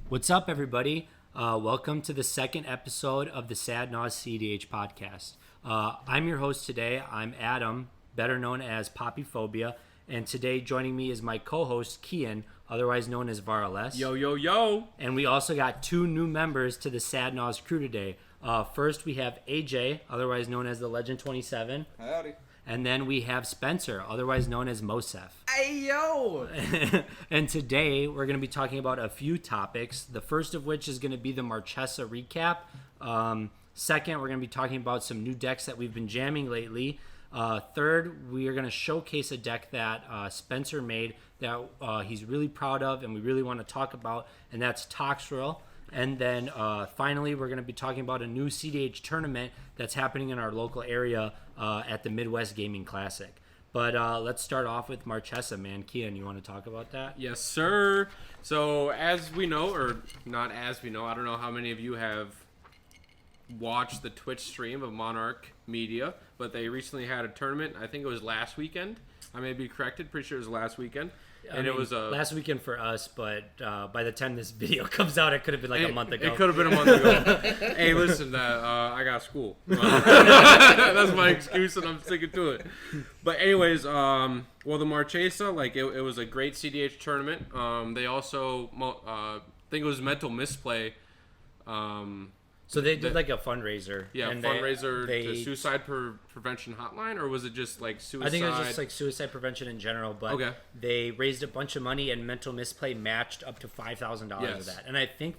What's up, everybody? Welcome to the second episode of the cEDH podcast. I'm your host today. I'm Adam, better known as Poppyphobia, and today joining me is my co-host, Kian, otherwise known as Varales. Yo, yo, yo! And we also got two new members to the cEDH crew today. First, we have AJ, otherwise known as the Legend 27. Howdy. And then we have Spencer, otherwise known as Mosef. Hey, yo! And today we're going to be talking about a few topics. The first of which is going to be the Marchesa recap. Second, we're going to be talking about some new decks that we've been jamming lately. Third, we are going to showcase a deck that Spencer made that he's really proud of and we really want to talk about, and that's Toxrill. And then finally, we're going to be talking about a new cEDH tournament that's happening in our local area at the Midwest Gaming Classic. But let's start off with Marchesa, man. Kian, you want to talk about that? Yes, sir. So as we know, or not as we know, I don't know how many of you have watched the Twitch stream of Monarch Media, but they recently had a tournament. I think it was last weekend. I may be corrected. Pretty sure it was last weekend. And it was last weekend for us, but by the time this video comes out, it could have been like a month ago. It could have been a month ago. Hey, listen, I got school. That's my excuse, and I'm sticking to it. But anyways, well, the Marchesa, like it was a great cEDH tournament. They also, I think it was Mental Misplay. So they did like a fundraiser. Yeah, and fundraiser to suicide prevention hotline, or was it just like suicide? I think it was just like suicide prevention in general, but they raised a bunch of money and Mental Misplay matched up to $5,000 of that. And I think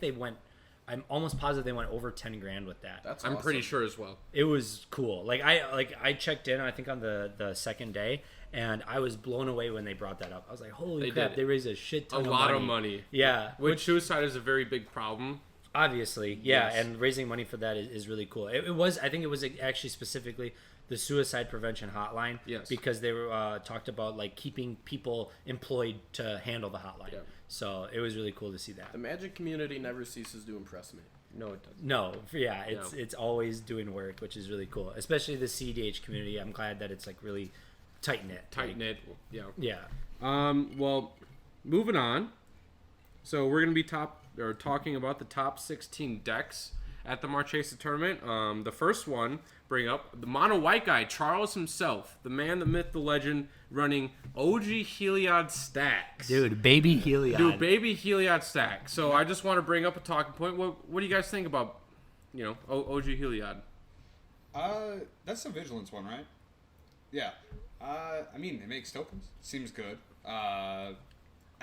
I'm almost positive they went over 10 grand with that. That's I'm awesome. pretty sure as well. It was cool. I checked in, I think on the second day, and I was blown away when they brought that up. I was like, holy crap, they raised a shit ton of money. A lot of money. Yeah. Which suicide is a very big problem. Obviously, yeah, yes. And raising money for that is really cool. I think it was actually specifically the suicide prevention hotline, yes, because they were talked about like keeping people employed to handle the hotline. Yeah. So it was really cool to see that. The Magic community never ceases to impress me. No, it doesn't. No, yeah, it's always doing work, which is really cool. Especially the cEDH community. I'm glad that it's like really tight knit. Yeah. Yeah. Well, moving on. So we're gonna be talking about the top 16 decks at the Marchesa tournament. The first one, bring up the mono white guy, Charles himself, the man, the myth, the legend, running OG Heliod stacks. Dude, baby Heliod stacks. So I just want to bring up a talking point. What do you guys think about, OG Heliod? That's the Vigilance one, right? Yeah. I mean, it makes tokens. Seems good. I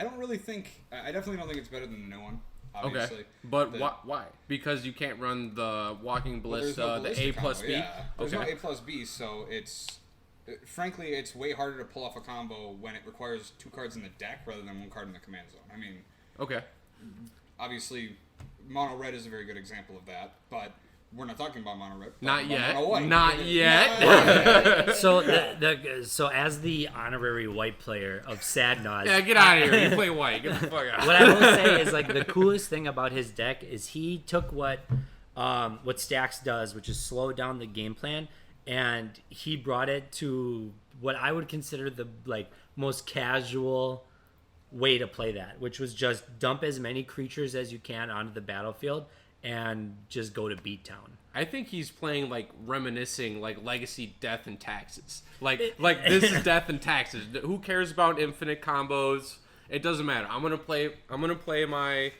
definitely don't think it's better than the new one. Obviously. Okay, but why? Because you can't run the Walking Ballista, the A plus B? Yeah, there's no A plus B, so frankly, it's way harder to pull off a combo when it requires 2 cards in the deck rather than 1 card in the command zone. I mean, obviously, Mono Red is a very good example of that, but we're not talking about Mono Red. Not yet. Not yet. So as the honorary white player of cEDH, yeah, get out of here. You play white. Get the fuck out. What I will say is like the coolest thing about his deck is he took what Stacks does, which is slow down the game plan, and he brought it to what I would consider the like most casual way to play that, which was just dump as many creatures as you can onto the battlefield and just go to beat town. I think he's playing like reminiscing like Legacy Death and Taxes. Like this is Death and Taxes. Who cares about infinite combos? It doesn't matter. I'm gonna play my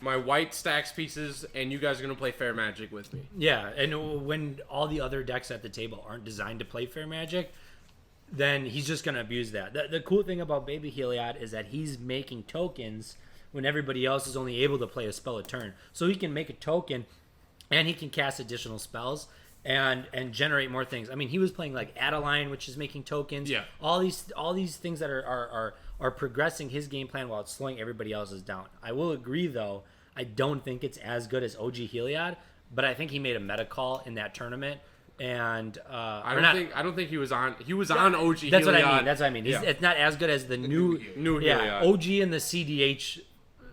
white stacks pieces, and you guys are gonna play Fair Magic with me. Yeah, and when all the other decks at the table aren't designed to play Fair Magic, then he's just gonna abuse that. The cool thing about Baby Heliod is that he's making tokens when everybody else is only able to play a spell a turn. So he can make a token, and he can cast additional spells and generate more things. I mean, he was playing like Adeline, which is making tokens. Yeah. All these things that are progressing his game plan while it's slowing everybody else's down. I will agree, though, I don't think it's as good as OG Heliod, but I think he made a meta call in that tournament. And I don't think he was on. He was on OG Heliod. That's what I mean. It's not as good as the new Heliod. OG and the cEDH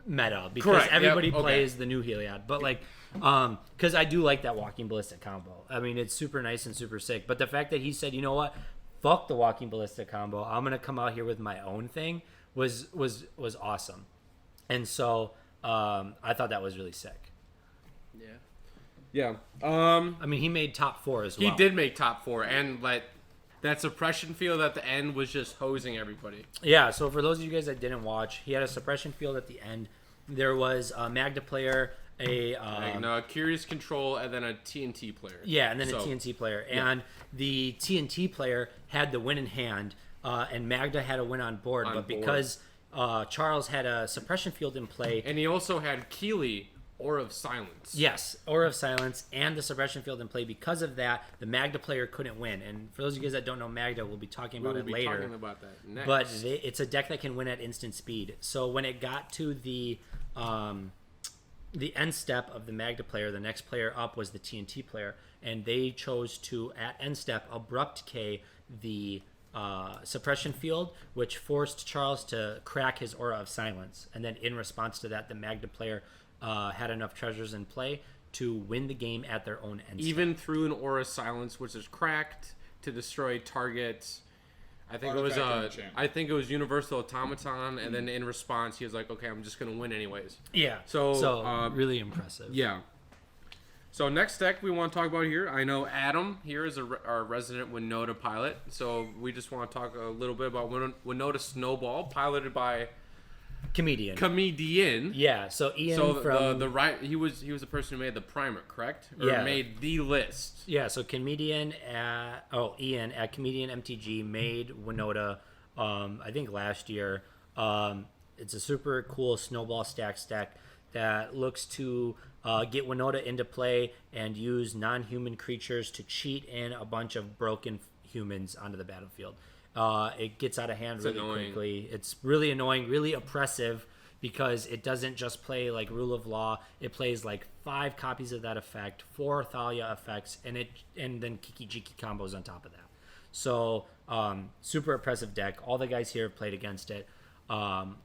meta, because everybody plays the new Heliod. But like, because I do like that Walking Ballistic combo. I mean, it's super nice and super sick. But the fact that he said, you know what, fuck the Walking Ballistic combo, I'm gonna come out here with my own thing was awesome. And so I thought that was really sick. Yeah. I mean, he made top 4 as well. He did make top 4, and that suppression field at the end was just hosing everybody. Yeah, so for those of you guys that didn't watch, he had a suppression field at the end. There was a Magda player, a Curious Control, and then a TNT player. Yeah, and then a TNT player. Yeah. And the TNT player had the win in hand, and Magda had a win on board. Because Charles had a suppression field in play. And he also had Keeley, Aura of Silence. Yes, Aura of Silence and the suppression field in play. Because of that, the Magda player couldn't win. And for those of you guys that don't know Magda, we'll be talking about it later. We'll be talking about that next. But it's a deck that can win at instant speed. So when it got to the end step of the Magda player, the next player up was the TNT player. And they chose to, at end step, abrupt K the suppression field, which forced Charles to crack his Aura of Silence. And then in response to that, the Magda player had enough treasures in play to win the game at their own end. Even through an Aura Silence, which is cracked to destroy targets. I think it was Universal Automaton, and then in response, he was like, "Okay, I'm just gonna win anyways." Yeah. So really impressive. Yeah. So next deck we want to talk about here. I know Adam here is our resident Winoda pilot, so we just want to talk a little bit about Winoda Snowball, piloted by Comedian. Yeah, so Ian he was the person who made the primer, correct? Or yeah. made the list. Yeah, so Ian at Comedian MTG made Winoda I think last year. It's a super cool snowball stack that looks to get Winoda into play and use non-human creatures to cheat in a bunch of broken humans onto the battlefield. It gets out of hand really quickly. It's really annoying, really oppressive, because it doesn't just play like Rule of Law. It plays like 5 copies of that effect, 4 Thalia effects, and then Kiki-Jiki combos on top of that. So super oppressive deck. All the guys here have played against it. All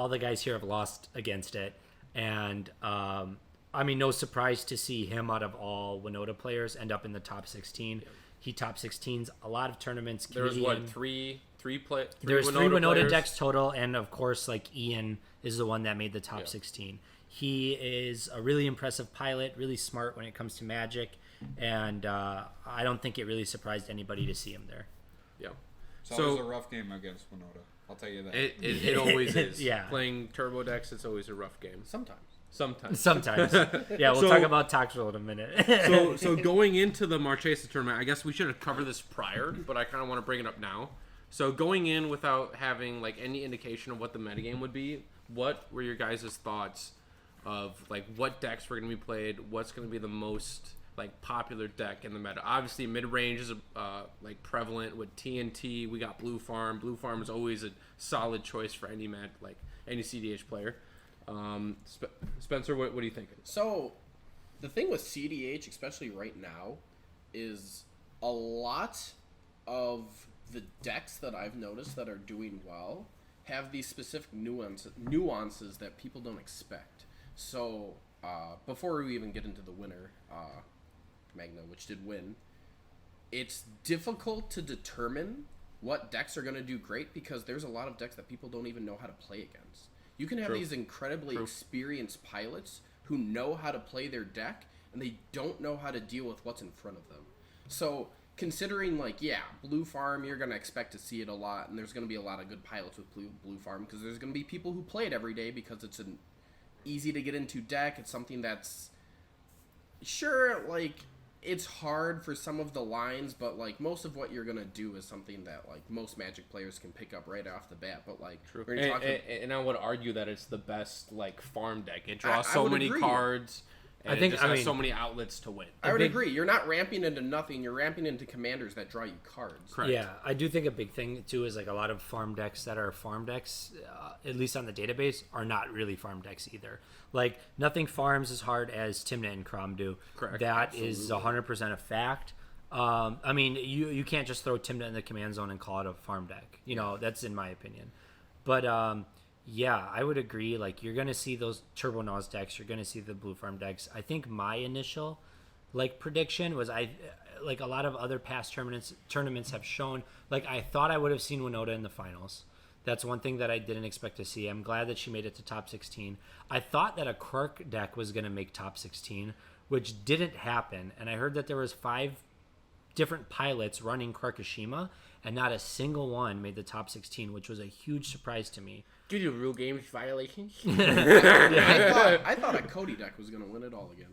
the guys here have lost against it. And I mean, no surprise to see him out of all Winoda players end up in the top 16. Yep. He top 16s a lot of tournaments. There was three There's 3 Winoda decks total, and of course, like Ian is the one that made the top 16. He is a really impressive pilot, really smart when it comes to Magic, and I don't think it really surprised anybody to see him there. Yeah. So it was a rough game against Winoda. I'll tell you that. It always is. Yeah. Playing turbo decks, it's always a rough game. Sometimes. Yeah, we'll talk about Toxrill in a minute. so going into the Marchesa tournament, I guess we should have covered this prior, but I kind of want to bring it up now. So going in without having like any indication of what the metagame would be, what were your guys' thoughts of like what decks were going to be played? What's going to be the most like popular deck in the meta? Obviously, mid range is like prevalent with TNT. We got Blue Farm. Blue Farm is always a solid choice for any any cEDH player. Spencer, what are you thinking? So, the thing with cEDH, especially right now, is a lot of the decks that I've noticed that are doing well have these specific nuances that people don't expect. So, before we even get into the winner, Magda, which did win, it's difficult to determine what decks are going to do great because there's a lot of decks that people don't even know how to play against. You can have these incredibly experienced pilots who know how to play their deck, and they don't know how to deal with what's in front of them. So, considering, like, Blue Farm, you're going to expect to see it a lot, and there's going to be a lot of good pilots with Blue Farm, because there's going to be people who play it every day because it's an easy-to-get-into deck. It's something that's, sure, like, it's hard for some of the lines, but, like, most of what you're going to do is something that, like, most Magic players can pick up right off the bat. But, like, and I would argue that it's the best, like, farm deck. It draws so many cards, and it has so many outlets to win. I would agree. You're not ramping into nothing. You're ramping into commanders that draw you cards. Correct. Yeah, I do think a big thing, too, is, like, a lot of farm decks that are farm decks, at least on the database, are not really farm decks either. Like, nothing farms as hard as Tymna and Crom do. Correct. That is 100% a fact. I mean, you can't just throw Tymna in the command zone and call it a farm deck. You know, that's in my opinion. But, yeah, I would agree. Like, you're going to see those Turbo Naz decks. You're going to see the Blue Farm decks. I think my initial, like, prediction was like a lot of other past tournaments have shown, like, I thought I would have seen Winoda in the finals. That's one thing that I didn't expect to see. I'm glad that she made it to top 16. I thought that a Krark deck was going to make top 16, which didn't happen. And I heard that there was 5 different pilots running Krakashima, and not a single one made the top 16, which was a huge surprise to me. Due to rule game violations? I thought a Cody deck was going to win it all again.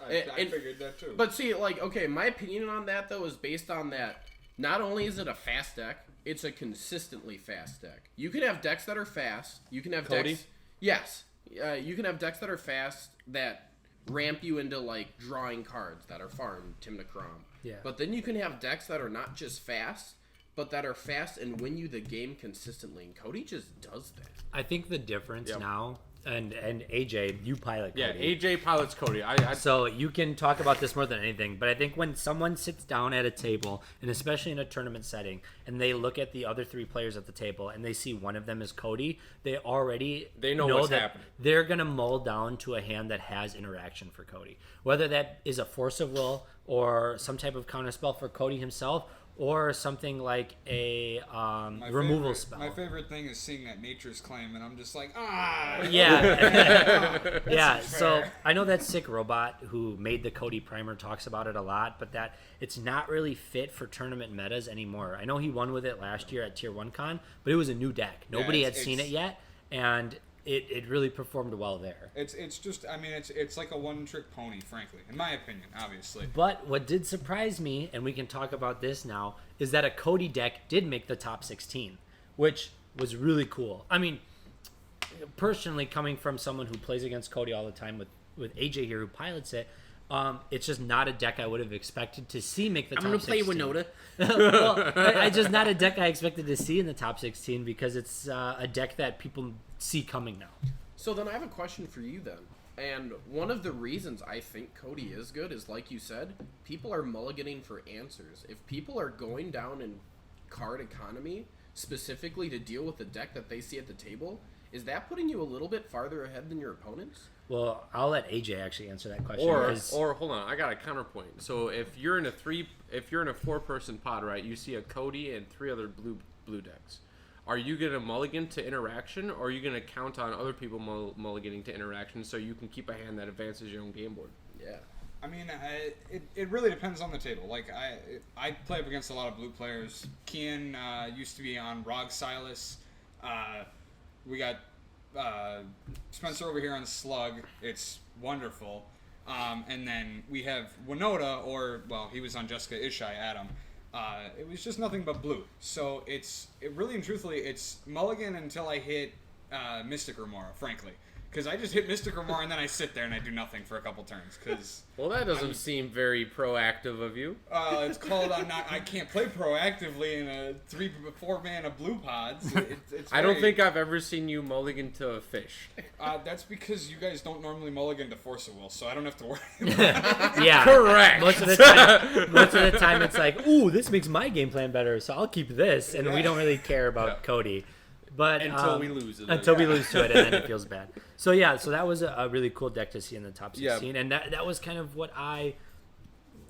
I figured that too. But see, like, okay, my opinion on that, though, is based on that not only is it a fast deck, it's a consistently fast deck. You can have decks that are fast. You can have Cody? decks... Yes. You can have decks that are fast that ramp you into, like, drawing cards that are farmed, Tim to Crom. Yeah. But then you can have decks that are not just fast, but that are fast and win you the game consistently. And Cody just does that. I think the difference now, and AJ, you pilot Cody. Yeah, AJ pilots Cody. So you can talk about this more than anything, but I think when someone sits down at a table, and especially in a tournament setting, and they look at the other 3 players at the table, and they see one of them is Cody, they know what's that happening. They're going to mull down to a hand that has interaction for Cody. Whether that is a Force of Will, or some type of counterspell for Cody himself, or something like a removal spell. My favorite thing is seeing that Nature's Claim, and I'm just like, Yeah. Yeah, so I know that Sick Robot who made the Cody Primer talks about it a lot, but that it's not really fit for tournament metas anymore. I know he won with it last year at Tier 1 Con, but it was a new deck. Nobody had seen it yet, and it really performed well there. It's just, I mean, it's like a one-trick pony, frankly, in my opinion, obviously. But what did surprise me, and we can talk about this now, is that a Cody deck did make the top 16, which was really cool. I mean, personally, coming from someone who plays against Cody all the time with AJ here who pilots it, it's just not a deck I would have expected to see make the top 16. I'm going to play Winoda. Well, I just not a deck I expected to see in the top 16 because it's a deck that people see coming now. So then I have a question for you then. And one of the reasons I think Cody is good is, like you said, people are mulliganing for answers. If people are going down in card economy specifically to deal with the deck that they see at the table, is that putting you a little bit farther ahead than your opponents? Well, I'll let AJ actually answer that question. Or hold on, I got a counterpoint. So if you're in a 4-person pod, right, you see a Cody and 3 other blue decks. Are you going to mulligan to interaction, or are you going to count on other people mulliganing to interaction so you can keep a hand that advances your own game board? Yeah. I mean, it really depends on the table. Like, I play up against a lot of blue players. Kian used to be on Rog Silas. We got Spencer over here on Slug. It's wonderful. And then we have Winoda, he was on Jessica Ishai, Adam. It was just nothing but blue. So really and truthfully, it's mulligan until I hit Mystic Remora, frankly. Because I just hit Mystic Remora and then I sit there and I do nothing for a couple turns. Well, that doesn't seem very proactive of you. It's called I can't play proactively in a 3-4 mana blue pods. I don't think I've ever seen you mulligan to a fish. That's because you guys don't normally mulligan to Force of Will, so I don't have to worry. Yeah, correct. Most of the time, it's like, ooh, this makes my game plan better, so I'll keep this, and we don't really care about Cody. But until we lose it. Until we lose to it, and then it feels bad. So yeah, so that was a really cool deck to see in the top 16, and that was kind of what I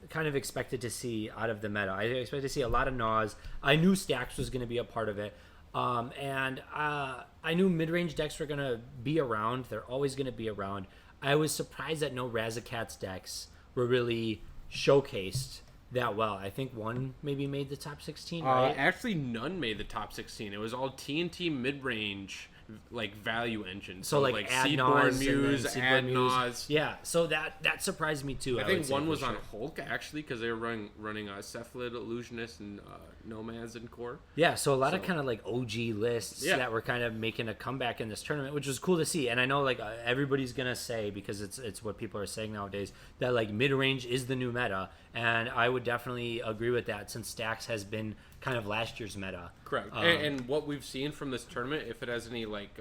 kind of expected to see out of the meta. I expected to see a lot of Gnaws. I knew Stacks was going to be a part of it, and I knew mid-range decks were going to be around. They're always going to be around. I was surprised that no Razakat's decks were really showcased that well. I think one maybe made the top 16, right? Actually, none made the top 16. It was all TNT mid-range, like, value engines. So like Seedborn Muse, Adnaz. Yeah, so that surprised me too. I think one was on Hulk, actually, because they were running Cephalid, Illusionist, and Nomads in core. Yeah, so a lot of kind of like OG lists that were kind of making a comeback in this tournament, which was cool to see. And I know like everybody's gonna say, because it's what people are saying nowadays, that like mid-range is the new meta, and I would definitely agree with that, since Stacks has been kind of last year's meta. Correct. And what we've seen from this tournament, if it has any like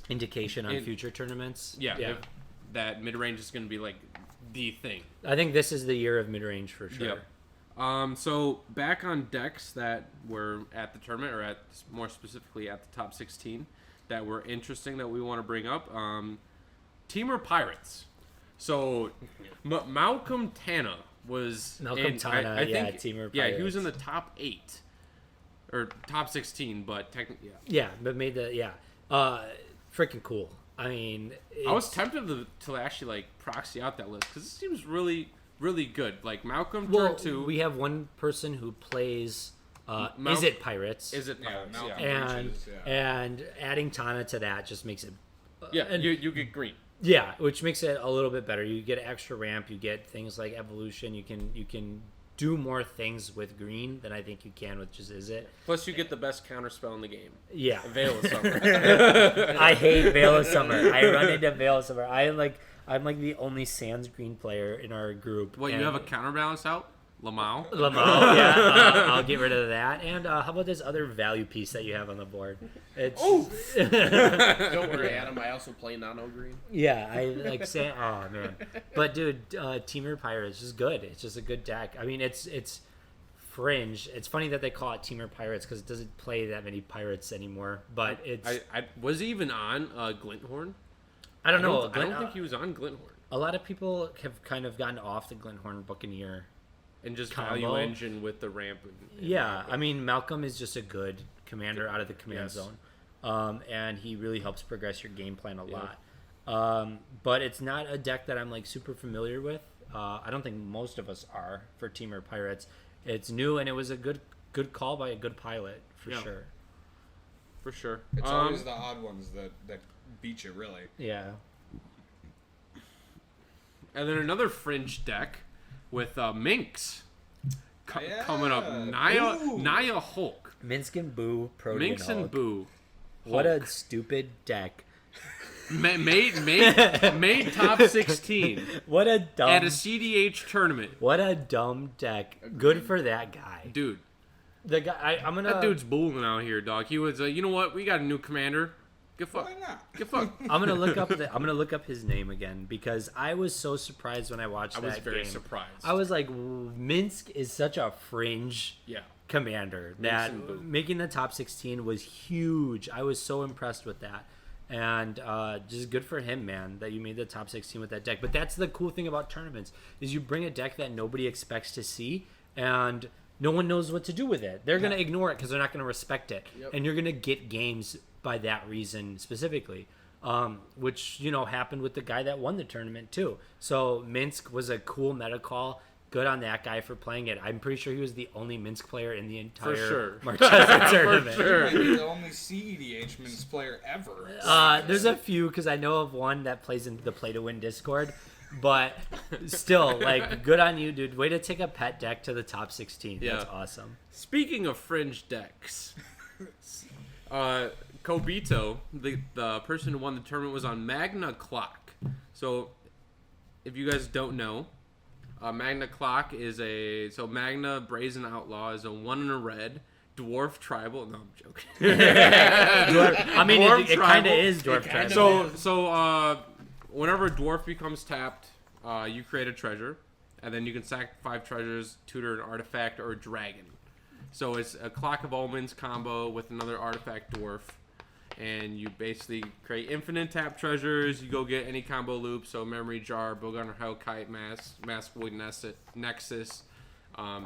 indication on future tournaments, if that mid-range is going to be like the thing. I think this is the year of mid-range for sure. Yep. So back on decks that were at the tournament, or at more specifically at the top 16, that were interesting that we want to bring up. Teamer Pirates. So Malcolm Tana was Malcolm Tana, I think, Teamer Pirates. Yeah, he was in the top 8. or top 16, but technically, Yeah, but made the freaking cool. I mean, I was tempted to actually like proxy out that list because it seems really, really good. Like Malcolm turn 2. We have one person who plays. Is it Pirates? Is it Pirates? Malcolm and adding Tana to that just makes it. And you get green. Yeah, which makes it a little bit better. You get extra ramp. You get things like evolution. You can do more things with green than I think you can with just Is It. Plus, you get the best counterspell in the game. Yeah, Veil of Summer. I hate Veil of Summer. I run into Veil of Summer. I'm like the only Sans green player in our group. What, you have a counterbalance out? Lamau, yeah. I'll get rid of that. And how about this other value piece that you have on the board? It's Don't worry, Adam. I also play Nano Green. Yeah, I like say, oh man, but dude, Teamer Pirates is good. It's just a good deck. I mean, it's fringe. It's funny that they call it Teamer Pirates because it doesn't play that many pirates anymore. But it's was he even on Glinthorn? I don't know. I don't think he was on Glinthorn. A lot of people have kind of gotten off the Glinthorn Buccaneer. And just value engine with the ramp. I mean, Malcolm is just a good commander out of the command zone. And he really helps progress your game plan a lot. But it's not a deck that I'm like super familiar with. I don't think most of us are for Teamer Pirates. It's new, and it was a good call by a good pilot, for sure. For sure. It's always the odd ones that beat you, really. Yeah. And then another fringe deck with Minx coming up. Naya Hulk. Minsk and Boo, Protean Minx and Hulk. Boo. What a stupid deck. Made top 16. What a dumb... At a cEDH tournament. What a dumb deck. Good for that guy. Dude. The guy, I'm gonna... That dude's bulling out here, dog. He was, you know what? We got a new commander. Get fucked. Why not? Get fucked. I'm gonna look up his name again because I was so surprised when I watched that game. I was very surprised. I was like, Minsk is such a fringe commander that making the top 16 was huge. I was so impressed with that. And just good for him, man, that you made the top 16 with that deck. But that's the cool thing about tournaments is you bring a deck that nobody expects to see and no one knows what to do with it. They're going to ignore it because they're not going to respect it. Yep. And you're going to get games by that reason specifically, which, happened with the guy that won the tournament too. So Minsk was a cool meta call. Good on that guy for playing it. I'm pretty sure he was the only Minsk player in the entire Marchesa tournament. He might be the only cEDH Minsk player ever. There's a few because I know of one that plays in the Play to Win Discord. But still, good on you, dude. Way to take a pet deck to the top 16. Yeah. That's awesome. Speaking of fringe decks, Kobito, the person who won the tournament, was on Magna Clock. So, if you guys don't know, Magna Clock is Magna Brazen Outlaw is a 1 and a red dwarf tribal. No, I'm joking. I mean, it kind of is dwarf tribal. So whenever a dwarf becomes tapped, you create a treasure, and then you can sack 5 treasures, tutor an artifact or a dragon. So it's a Clock of Omens combo with another artifact dwarf, and you basically create infinite tap treasures. You go get any combo loop, so Memory Jar, Bowgunner Hellkite, Mask Void Nexus,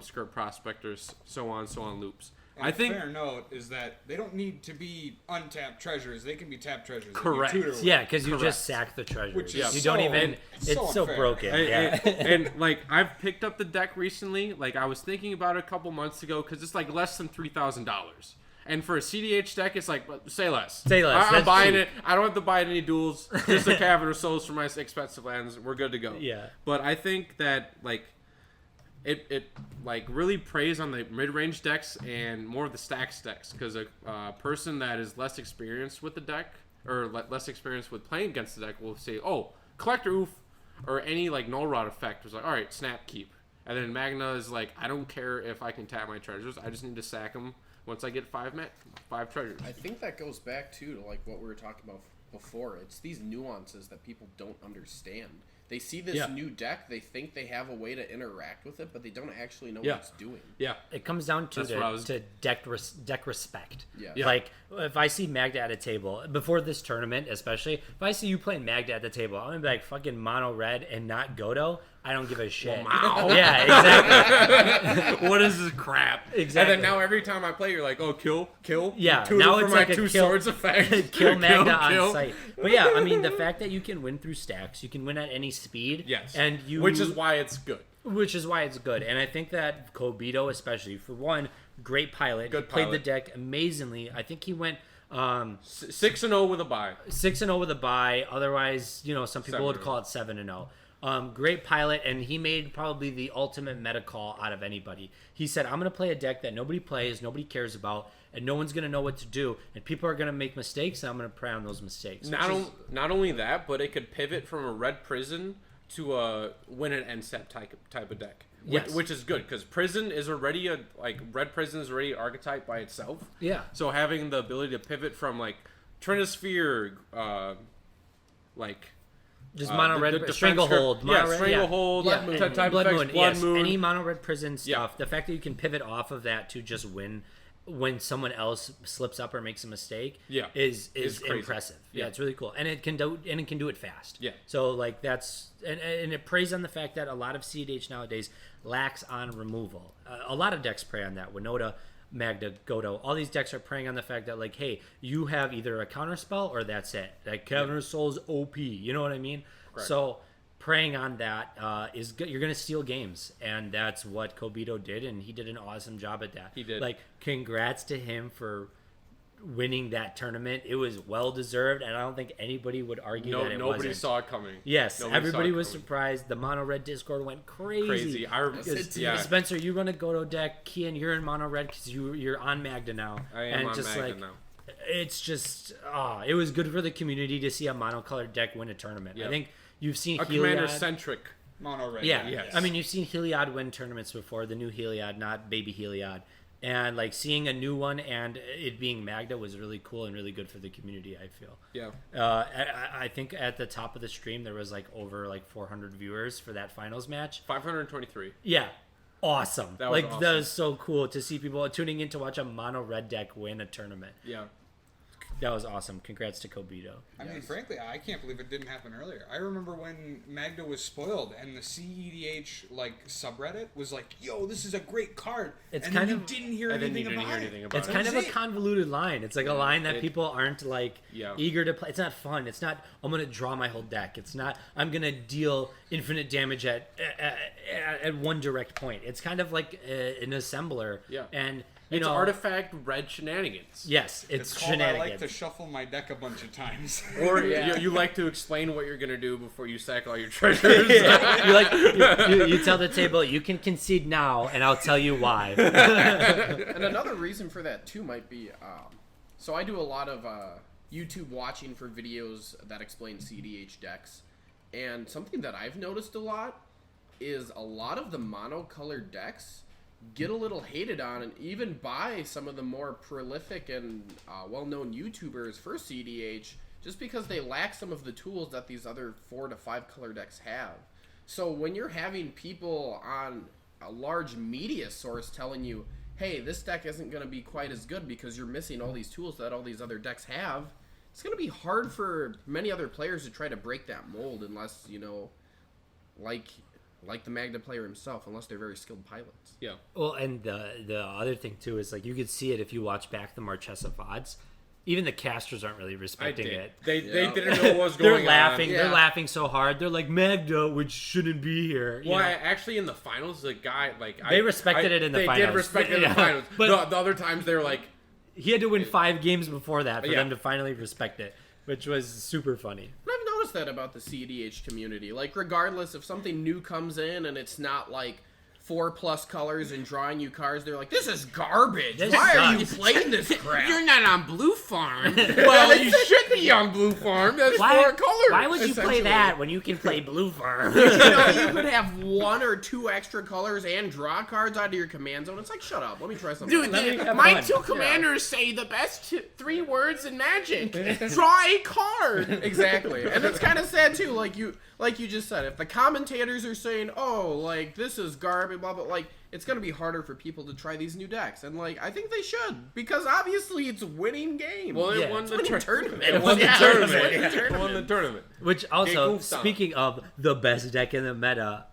Skirt Prospectors, so on loops. And I think fair note is that they don't need to be untapped treasures. They can be tapped treasures. Correct. Yeah, because you just sack the treasures. Which is you don't even. It's so broken. And I've picked up the deck recently. I was thinking about it a couple months ago because it's less than $3,000. And for a cEDH deck, it's say less. Say less. I'm buying it. I don't have to buy any duels. Just a Cavern of Souls for my expensive lands. We're good to go. Yeah. But I think that it really preys on the mid-range decks and more of the stacks decks because a person that is less experienced with the deck or less experienced with playing against the deck will say, "Oh, Collector Oof," or any Null Rod effect was all right, snap keep. And then Magna is I don't care if I can tap my treasures. I just need to sack them once I get 5 treasures. I think that goes back too to what we were talking about before. It's these nuances that people don't understand. They see this new deck, they think they have a way to interact with it, but they don't actually know what it's doing. Yeah. It comes down to deck respect. Yeah. Like, if I see Magda at a table, before this tournament especially, if I see you playing Magda at the table, I'm going to be like, fucking mono red and not Godo. I don't give a shit. Wow. Yeah, exactly. What is this crap? Exactly. And then now every time I play, you're like, oh, kill. Yeah, Two now for it's my like a two kill, swords effect. kill Magda on sight. But yeah, I mean, the fact that you can win through stacks, you can win at any speed. Yes. And which is why it's good. Which is why it's good. And I think that Kobito, especially, for one, great pilot. Good Played pilot. the deck amazingly. I think he went 6-0 with a bye. 6-0 with a bye. Otherwise, some people would 7-0. call it 7-0. Great pilot, and he made probably the ultimate meta call out of anybody. He said, I'm going to play a deck that nobody plays, nobody cares about, and no one's going to know what to do, and people are going to make mistakes, and I'm going to prey on those mistakes. Not only that, but it could pivot from a red prison to a win and end step type of deck. Yes. Which is good, because prison is already red prison is already an archetype by itself. Yeah. So having the ability to pivot from Trinisphere, Just mono red, the stranglehold, defense script, stranglehold, Blood Moon, Moon, type Blood effects, Moon, Blood yes, Moon. any mono red prison stuff. Yeah. The fact that you can pivot off of that to just win when someone else slips up or makes a mistake, is crazy. impressive. Yeah, it's really cool, and it can do it fast. Yeah. So that's and it preys on the fact that a lot of cEDH nowadays lacks on removal. A lot of decks prey on that. Winoda, Magda, Godo, all these decks are preying on the fact that, like, hey, you have either a counter spell or that's it. Like, counter soul's OP. You know what I mean? Right. So preying on that is good. You're going to steal games, and that's what Kobito did, and he did an awesome job at that. He did. Like, congrats to him for winning that tournament. It was well deserved, and I don't think anybody would argue that it nobody wasn't. saw it coming. Yes, Nobody everybody saw it was coming. surprised. The mono red Discord went crazy. Crazy. Spencer, you run a Godo deck. Kian, you're in mono red because you're on Magda now. I am and on just Magda now. It's just it was good for the community to see a monocolored deck win a tournament. Yep. I think you've seen A Heliod. commander-centric. Mono red. Yeah, Yes. I mean, you've seen Heliod win tournaments before, the new Heliod, not baby Heliod. And, like, seeing a new one and it being Magda was really cool and really good for the community, I feel. Yeah. I think at the top of the stream, there was, like, over, 400 viewers for that finals match. 523. Yeah. Awesome. That was That awesome. was so cool to see people tuning in to watch a mono red deck win a tournament. Yeah. That was awesome. Congrats to Kobito. I mean, frankly, I can't believe it didn't happen earlier. I remember when Magda was spoiled and the cEDH subreddit was like, "Yo, this is a great card," It's and kind then of- you didn't hear anything about it. It's kind of a convoluted line. It's like a line that people aren't eager to play. It's not fun. It's not, I'm going to draw my whole deck. It's not, I'm going to deal infinite damage at one direct point. It's kind of like an assembler. Yeah. And, It's artifact red shenanigans. Yes, it's called shenanigans. I like to shuffle my deck a bunch of times. Or you like to explain what you're going to do before you sack all your treasures. you tell the table, you can concede now, and I'll tell you why. And another reason for that too might be, so I do a lot of YouTube watching for videos that explain cEDH decks, and something that I've noticed a lot is a lot of the monocolored decks get a little hated on, and even by some of the more prolific and well-known YouTubers for cEDH, just because they lack some of the tools that these other 4 to 5 color decks have. So when you're having people on a large media source telling you, hey, this deck isn't going to be quite as good because you're missing all these tools that all these other decks have, it's going to be hard for many other players to try to break that mold unless, like the Magda player himself, unless they're very skilled pilots. Yeah. Well, and the other thing too is you could see it if you watch back the Marchesa VODs. Even the casters aren't really respecting it. They didn't know what was They're going laughing. on. They're laughing so hard. They're like, Magda, which shouldn't be here. Well, actually, in the finals, the guy they respected it in the finals. They did respect it in the finals. But the other times, they were like, he had to win 5 games before that for Yeah. them to finally respect it, which was super funny. But I've noticed that about the cEDH community. Regardless, if something new comes in and it's not 4+ colors and drawing you cards, they're like, this is garbage. This Why are you sucks." playing this crap? You're not on Blue Farm. Well, you should be on Blue Farm. There's Why, 4 colors. why would you play essentially. that when you can play Blue Farm? You could have 1 or 2 extra colors and draw cards out of your command zone. It's like, shut up. Let me try something. Dude, Let me have my fun. 2 commanders say the best 3 words in Magic. Draw a card. Exactly. And it's kind of sad too, like you just said, if the commentators are saying, oh, like, this is garbage, blah, blah, like, it's going to be harder for people to try these new decks. And, like, I think they should, because obviously it's winning games. Well, it Yeah. won the winning tournament. It won the Yeah, tournament. it's winning It won the tournament. Which Get also, goofed on. speaking of the best deck in the meta,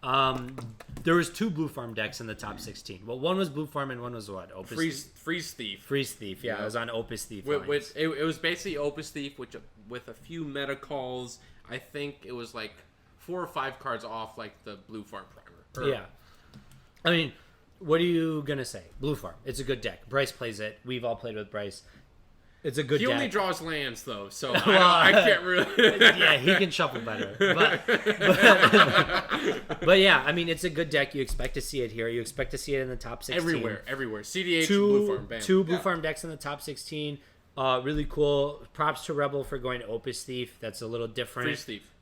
there was 2 Blue Farm decks in the top 16. Well, one was Blue Farm and one was what? Opus Freeze Thief. Freeze Thief. Yeah, Yeah. it was on Opus Thief. Which it was basically Opus Thief, which with a few meta calls. I think it was like 4 or 5 cards off, like the Blue Farm primer. Yeah. I mean, what are you going to say? Blue Farm. It's a good deck. Bryce plays it. We've all played with Bryce. It's a good He deck. only draws lands though, so Well, I can't really. Yeah, he can shuffle better. But yeah, I mean, it's a good deck. You expect to see it here. You expect to see it in the top 16. Everywhere. CDH, Blue Farm, bam. Two Blue Farm decks in the top 16. Really cool. Props to Rebel for going to Opus Thief. That's a little different.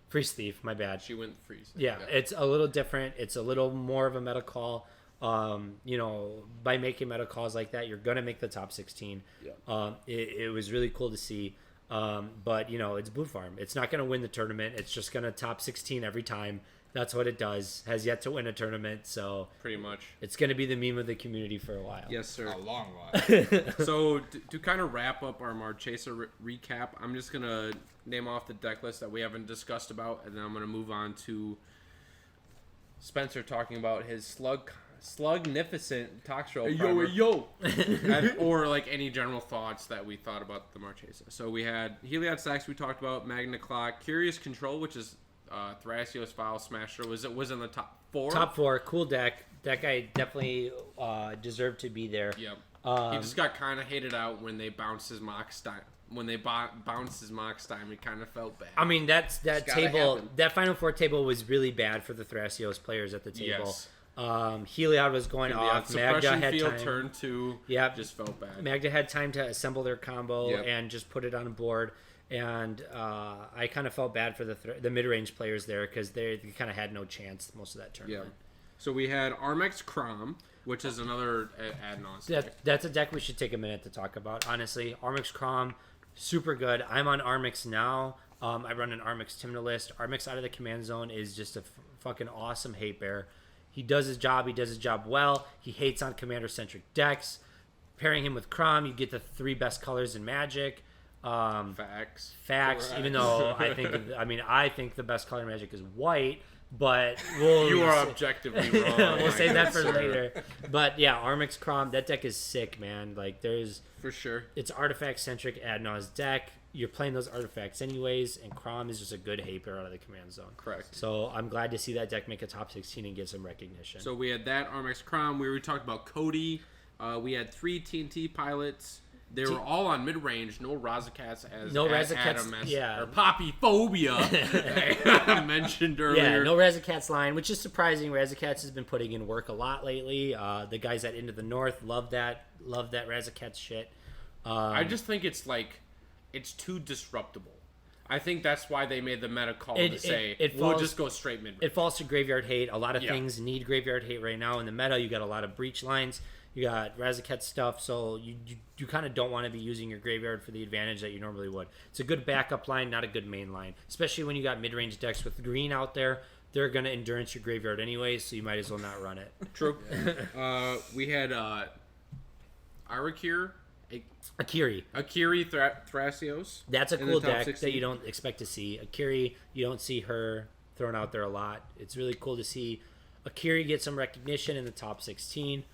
Freeze Thief, my bad. She went freeze. Yeah, it's a little different. It's a little more of a meta call. By making meta calls like that, you're going to make the top 16. Yeah. It was really cool to see. But, it's Blue Farm. It's not going to win the tournament. It's just going to top 16 every time. That's what it does. Has yet to win a tournament, so Pretty much. it's going to be the meme of the community for a while. Yes, sir. A long while. So to kind of wrap up our Marchesa recap, I'm just gonna name off the deck list that we haven't discussed about, and then I'm gonna move on to Spencer talking about his Slugnifficent Toxrill primer. Or like any general thoughts that we thought about the Marchesa. So we had Heliod Sax, we talked about Magna Clock, Curious Control, which is Thrasios File Smasher was in the top 4. Top 4, cool deck. That guy definitely deserved to be there. Yep. He just got kind of hated out when they bounced his mock time. When they bounced his mock time, he kind of felt bad. I mean, that gotta table, happen. that Final Four table was really bad for the Thrasios players at the table. Yes. Heliod was going off. Magda Suppression had field time. turn 2. Yep. Just felt bad. Magda had time to assemble their combo Yep. and just put it on a board. And I kind of felt bad for the mid-range players there because they kind of had no chance most of that Yeah. tournament. So we had Armex Crom, which is another add-on. That's a deck we should take a minute to talk about. Honestly, Armix Crom, super good. I'm on Armix now. I run an Armix Timna list. Armix out of the command zone is just a fucking awesome hate bear. He does his job. He does his job well. He hates on commander-centric decks. Pairing him with Crom, you get the 3 best colors in Magic. Facts. Correct. Even though I think the best color in Magic is white, but we'll You are objectively wrong. we'll save that for Sir. later. But yeah, Armix Crom, that deck is sick, man. Like For sure. it's artifact centric ad nauseam deck. You're playing those artifacts anyways, and Crom is just a good hate bear out of the command zone. Correct. So I'm glad to see that deck make a top 16 and get some recognition. So we had that Armex Crom. We talked about Cody. We had 3 TNT pilots. They were all on mid range. No Razakats as No as Razakats, Adam as, yeah. or Poppy Phobia I mentioned earlier. yeah, no Razakats line, which is surprising. Razakats has been putting in work a lot lately. The guys at Into the North love that Razakats shit. I just think it's too disruptible. I think that's why they made the meta call to say we'll just go straight mid. It falls to graveyard hate. A lot of things need graveyard hate right now in the meta. You got a lot of breach lines. You got Razakets stuff, so you kind of don't want to be using your graveyard for the advantage that you normally would. It's a good backup line, not a good main line. Especially when you got mid-range decks with green out there. They're going to endurance your graveyard anyway, so you might as well not run it. True. We had Arakir. Akiri. Thrasios. That's a in the cool top deck 16. that you don't expect to see. Akiri, you don't see her thrown out there a lot. It's really cool to see Akiri get some recognition in the top 16.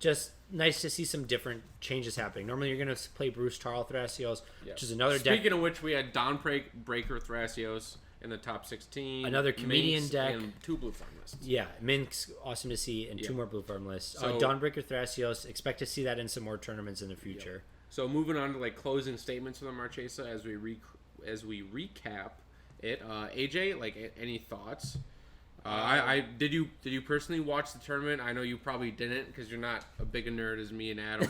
Just nice to see some different changes happening. Normally you're going to play Bruce Tarl Thrasios, which is another deck. Speaking of which, we had Dawnbreaker Thrasios in the top 16. Another comedian Minx, deck. And 2 blue farm lists. Yeah, Minx, awesome to see, and 2 more Blue Farm lists. So- Dawnbreaker Thrasios, expect to see that in some more tournaments in the future. So moving on to closing statements for the Marchesa as we recap it. AJ, any thoughts? I did you personally watch the tournament? I know you probably didn't because you're not a big a nerd as me and Adam.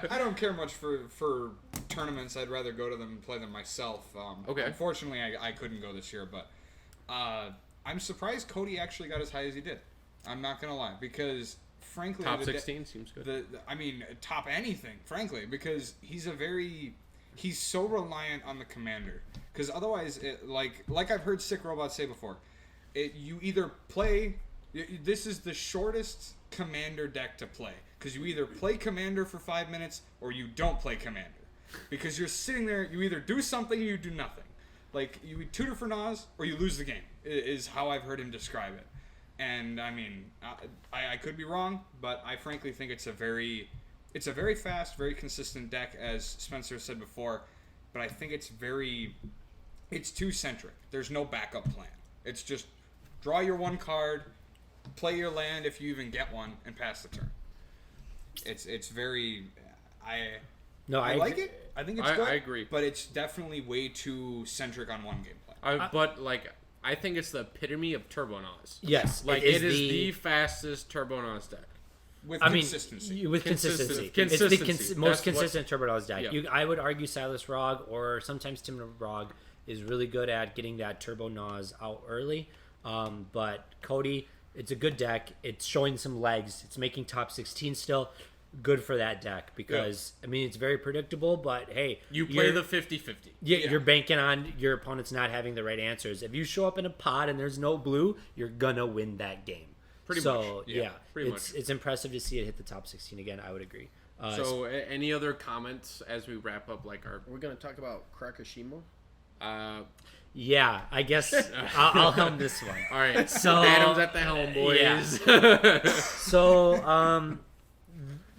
I don't care much for tournaments. I'd rather go to them and play them myself. Okay. Unfortunately, I couldn't go this year, but I'm surprised Cody actually got as high as he did. I'm not gonna lie, because frankly, top 16 seems good. I mean, top anything, frankly, because he's so reliant on the commander. Because otherwise, like I've heard Sick Robot say before, you either play. This is the shortest commander deck to play, because you either play commander for 5 minutes or you don't play commander, because you're sitting there. You either do something or you do nothing. Like, you tutor for Nas or you lose the game, is how I've heard him describe it. And I mean, I could be wrong, but I frankly think it's a very fast, very consistent deck, as Spencer said before. But I think it's too centric. There's no backup plan. It's just draw your one card, play your land if you even get one, and pass the turn. It's very. I like it. I think it's good. I agree, but it's definitely way too centric on one gameplay. But like, I think it's the epitome of Turbo Nas. Yes, like it is the fastest Turbo Nas deck. With consistency. Consistency. Consistency. It's the most consistent Turbo Nas deck. Yeah. I would argue Silas Rog or sometimes Tim Rog is really good at getting that Turbo Nas out early. But Cody, it's a good deck. It's showing some legs. It's making top 16 still. Good for that deck because, I mean, it's very predictable, but hey. You play the 50-50. Yeah, you're banking on your opponents not having the right answers. If you show up in a pod and there's no blue, you're going to win that game. Pretty much. It's impressive to see it hit the top 16 again. I would agree. So, any other comments as we wrap up? Like we're going to talk about Krakashima? Yeah, I guess I'll helm this one. All right. So Adam's at the helm, boys. Yeah. So,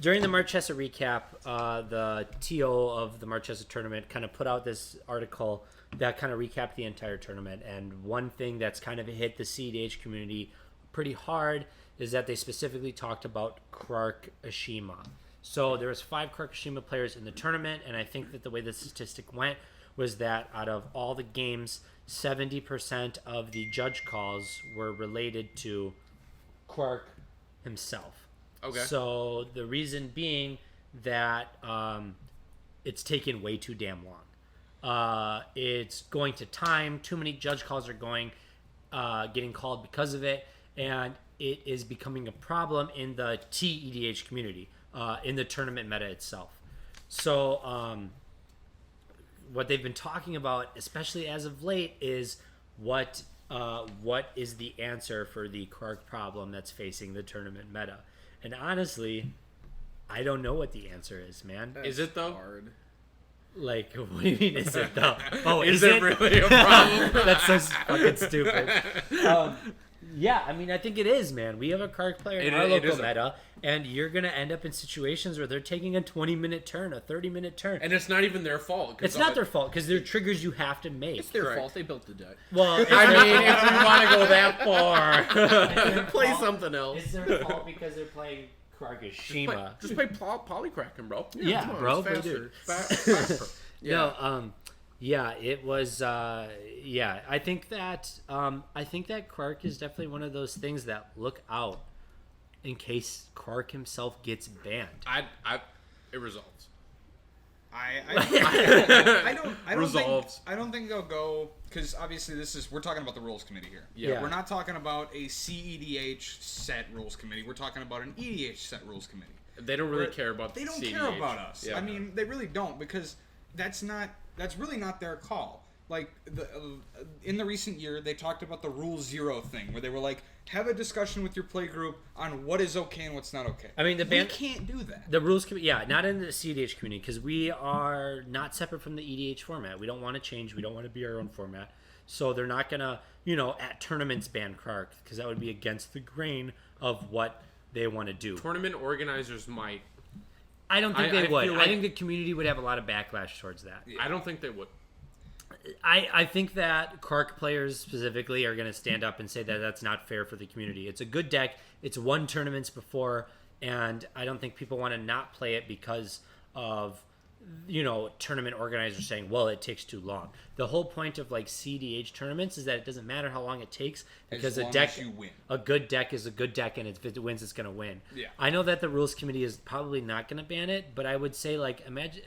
during the Marchesa recap, the TO of the Marchesa tournament kind of put out this article that kind of recapped the entire tournament. And one thing that's kind of hit the cEDH community pretty hard is that they specifically talked about Krakashima. So there was 5 Krakashima players in the tournament, and I think that the way the statistic went was that out of all the games, 70% of the judge calls were related to Quark himself. Okay. So the reason being that it's taken way too damn long. It's going to time. Too many judge calls are getting called because of it, and it is becoming a problem in the TEDH community, in the tournament meta itself. So what they've been talking about, especially as of late, is what is the answer for the Quark problem that's facing the tournament meta. And honestly, I don't know what the answer is, man. Is it though? Hard. Like, what do you mean, is it though? Oh, is it really a problem? That's so fucking stupid. Yeah, I mean, I think it is, man. We have a card player in our local meta, and you're going to end up in situations where they're taking a 20-minute turn, a 30-minute turn. And it's not even their fault. It's not their fault, because they're triggers you have to make. It's their fault. They built the deck. Well, I mean, if you want to go that far, play something else. It's their fault because they're playing Krakashima. Just play Polycracking, bro. Yeah, bro. It's faster. Yeah, it was. I think that Quark is definitely one of those things that look out in case Quark himself gets banned. It resolves. I don't Resolves. I don't think they'll go, because obviously we're talking about the rules committee here. Yeah. We're not talking about a cEDH set rules committee. We're talking about an EDH set rules committee. They don't really care about. They don't cEDH. care about us. Yeah. I mean, they really don't, because that's really not their call. Like, in the recent year, they talked about the Rule 0 thing, where they were like, have a discussion with your play group on what is okay and what's not okay. I mean, we can't do that. The rules committee, not in the cEDH community, because we are not separate from the EDH format. We don't want to change. We don't want to be our own format. So they're not going to, at tournaments ban Quark, because that would be against the grain of what they want to do. Tournament organizers might. I don't think they would. Feel like, I think the community would have a lot of backlash towards that. I don't think they would. I think that Quark players specifically are going to stand up and say that that's not fair for the community. It's a good deck. It's won tournaments before, and I don't think people want to not play it because of tournament organizers saying, well, it takes too long. The whole point of like cEDH tournaments is that it doesn't matter how long it takes because a good deck is a good deck, and if it wins, it's going to win. Yeah. I know that the rules committee is probably not going to ban it, but I would say like imagine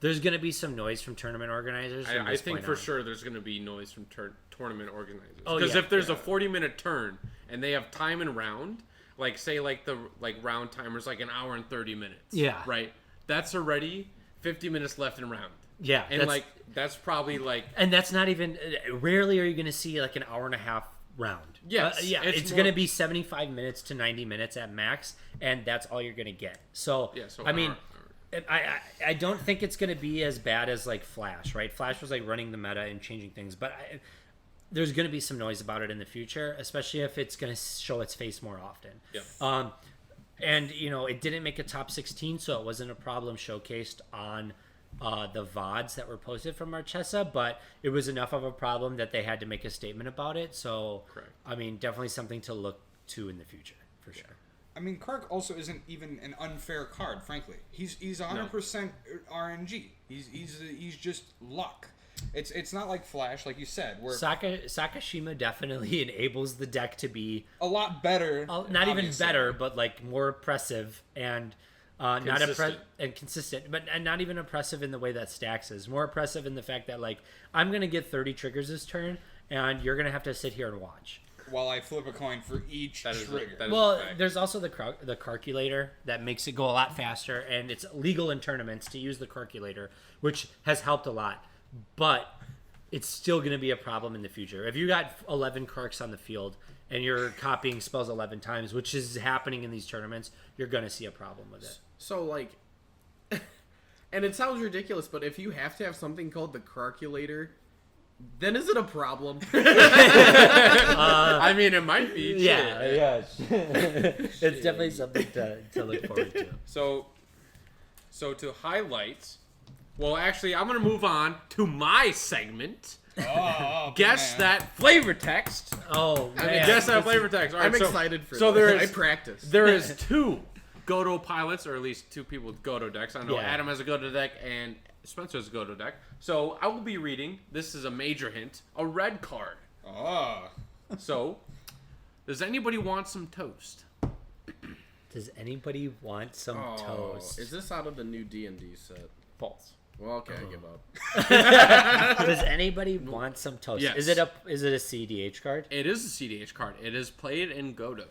there's going to be some noise from tournament organizers. I think for sure there's going to be noise from tournament organizers. Oh, because yeah. if there's a 40-minute turn and they have time and round, like say like the round timer's like an hour and 30 minutes. Yeah. Right. That's already 50 minutes left in round. Yeah. And that's probably like. And that's not even. Rarely are you going to see like an hour and a half round. Yes. Yeah. It's going to be 75 minutes to 90 minutes at max, and that's all you're going to get. So, I mean. I don't think it's going to be as bad as like Flash, right? Flash was like running the meta and changing things, but there's going to be some noise about it in the future, especially if it's going to show its face more often. Yeah. And it didn't make a top 16, so it wasn't a problem showcased on the VODs that were posted from Marchesa, but it was enough of a problem that they had to make a statement about it. So, correct. I mean, definitely something to look to in the future for sure. I mean, Kark also isn't even an unfair card, frankly. He's 100% RNG. He's just luck. It's not like Flash, like you said, where Krakashima definitely enables the deck to be a lot better. Not even better, but like more oppressive and consistent, but not even oppressive in the way that Stacks is. More oppressive in the fact that like I'm gonna get 30 triggers this turn, and you're gonna have to sit here and watch while I flip a coin for each trigger. Well, there's also the calculator that makes it go a lot faster, and it's legal in tournaments to use the calculator, which has helped a lot. But it's still going to be a problem in the future. If you got 11 Karks on the field and you're copying spells 11 times, which is happening in these tournaments, you're going to see a problem with it. So, like, and it sounds ridiculous, but if you have to have something called the calculator, then is it a problem? I mean, it might be. Yeah. It's definitely something to look forward to. So to highlight, well, actually, I'm going to move on to my segment. Guess that flavor text. Oh, man. Guess that flavor text. All right, I'm excited for so this. I practice. There is 2 Godo pilots, or at least 2 people with Godo decks. I know Yeah. Adam has a Godo deck and Spencer has a Godo deck. So I will be reading, this is a major hint, a red card. So, does anybody want some toast? Does anybody want some toast? Is this out of the new D&D set? False. Well, okay, I give up. Does anybody want some toast? Yes. Is it a cEDH card? It is a cEDH card. It is played in Godo.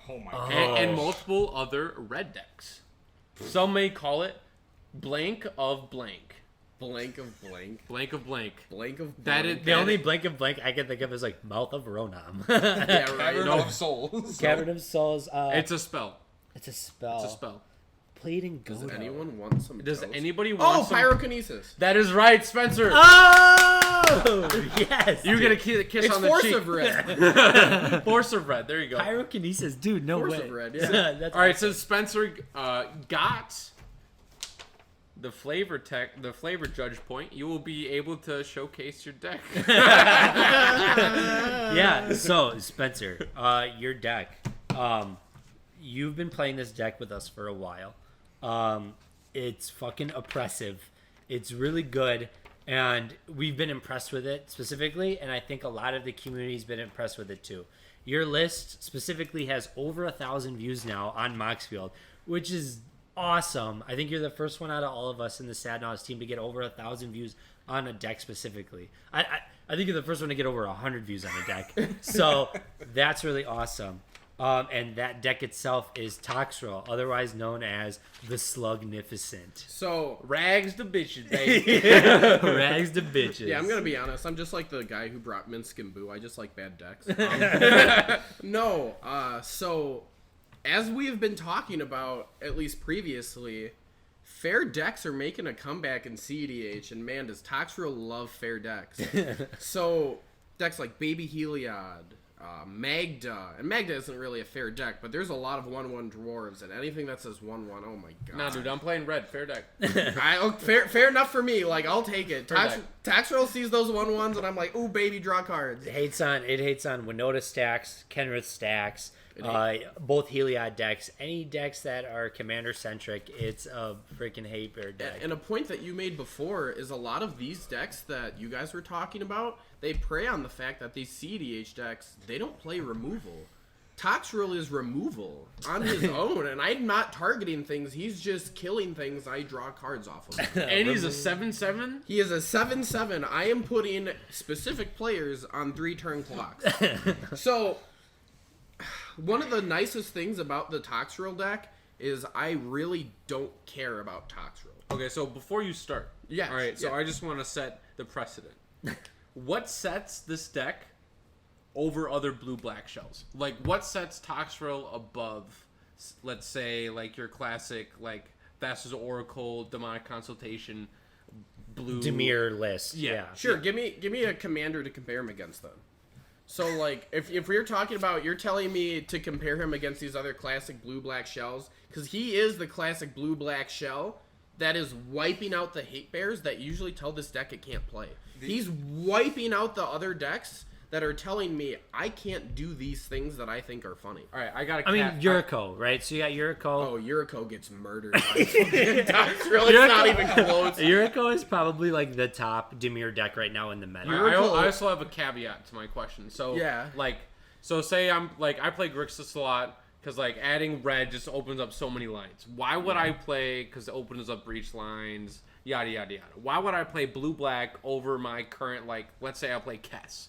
Oh my god. And multiple other red decks. Some may call it blank of blank. Blank of blank. Blank of blank. Blank of blank. That is The only blank of blank I can think of is like Mouth of Ronam. Yeah, right. Cavern of Souls. Cavern of Souls. It's a spell. It's a spell. It's a spell. Played in Does Godo. anyone want some Does toast? anybody want some... pyrokinesis. That is right, Spencer. Oh! Yes! You get a kiss It's on the Force cheek. of Red. Force of Red. There you go. Pyrokinesis, dude, no Force way. of Red, yeah. That's All right, since Spencer got the flavor judge point, you will be able to showcase your deck. Yeah, so, Spencer, your deck. You've been playing this deck with us for a while. It's fucking oppressive. It's really good, and we've been impressed with it specifically, and I think a lot of the community's been impressed with it too. Your list specifically has over 1,000 views now on Moxfield, which is awesome. I think you're the first one out of all of us in the Sadnauts team to get over 1,000 views on a deck specifically. I think you're the first one to get over 100 views on a deck. So that's really awesome. And that deck itself is Toxrill, otherwise known as the Slugnifficent. So, Rags to bitches, baby. Rags to bitches. yeah, I'm going to be honest. I'm just like the guy who brought Minsk and Boo. I just like bad decks. So, as we have been talking about, at least previously, fair decks are making a comeback in cEDH, and man, does Toxrill love fair decks. So, decks like Baby Heliod, Magda, and Magda isn't really a fair deck, but there's a lot of 1/1 dwarves, and anything that says 1/1, oh my god. Nah, dude, I'm playing red. Fair deck. Fair enough for me. Like, I'll take it. Fair Toxrill sees those 1/1s, and I'm like, ooh, baby, draw cards. It hates on Winoda stacks, Kenrith stacks, Both Heliod decks, any decks that are commander centric, it's a freaking hate bear deck. And a point that you made before is a lot of these decks that you guys were talking about, they prey on the fact that these cEDH decks, they don't play removal. Toxrill is removal on his own, and I'm not targeting things. He's just killing things I draw cards off of. And he's a 7/7? He is a 7/7. I am putting specific players on 3-turn clocks. So, one of the nicest things about the Toxrill deck is I really don't care about Toxrill. Okay, so before you start. Yeah. All right, so I just want to set the precedent. What sets this deck over other blue-black shells? Like, what sets Toxrill above, let's say, like, your classic, like, Vass's Oracle, Demonic Consultation, blue... Dimir list. Yeah. Sure, give me a commander to compare him against, then. So, like, if we're talking about, you're telling me to compare him against these other classic blue-black shells, because he is the classic blue-black shell that is wiping out the hate bears that usually tell this deck it can't play. He's wiping out the other decks that are telling me I can't do these things that I think are funny. All right, I got a I mean, Yuriko, right? So you got Yuriko. Oh, Yuriko gets murdered by Toxrill. It's not even close. Yuriko is probably like the top Dimir deck right now in the meta. I also have a caveat to my question. So, Yeah. like, so say I'm, like, I play Grixis a lot, because, like, adding red just opens up so many lines. Why would I play, because it opens up breach lines, yada, yada, yada. Why would I play blue-black over my current, like, let's say I play Kess?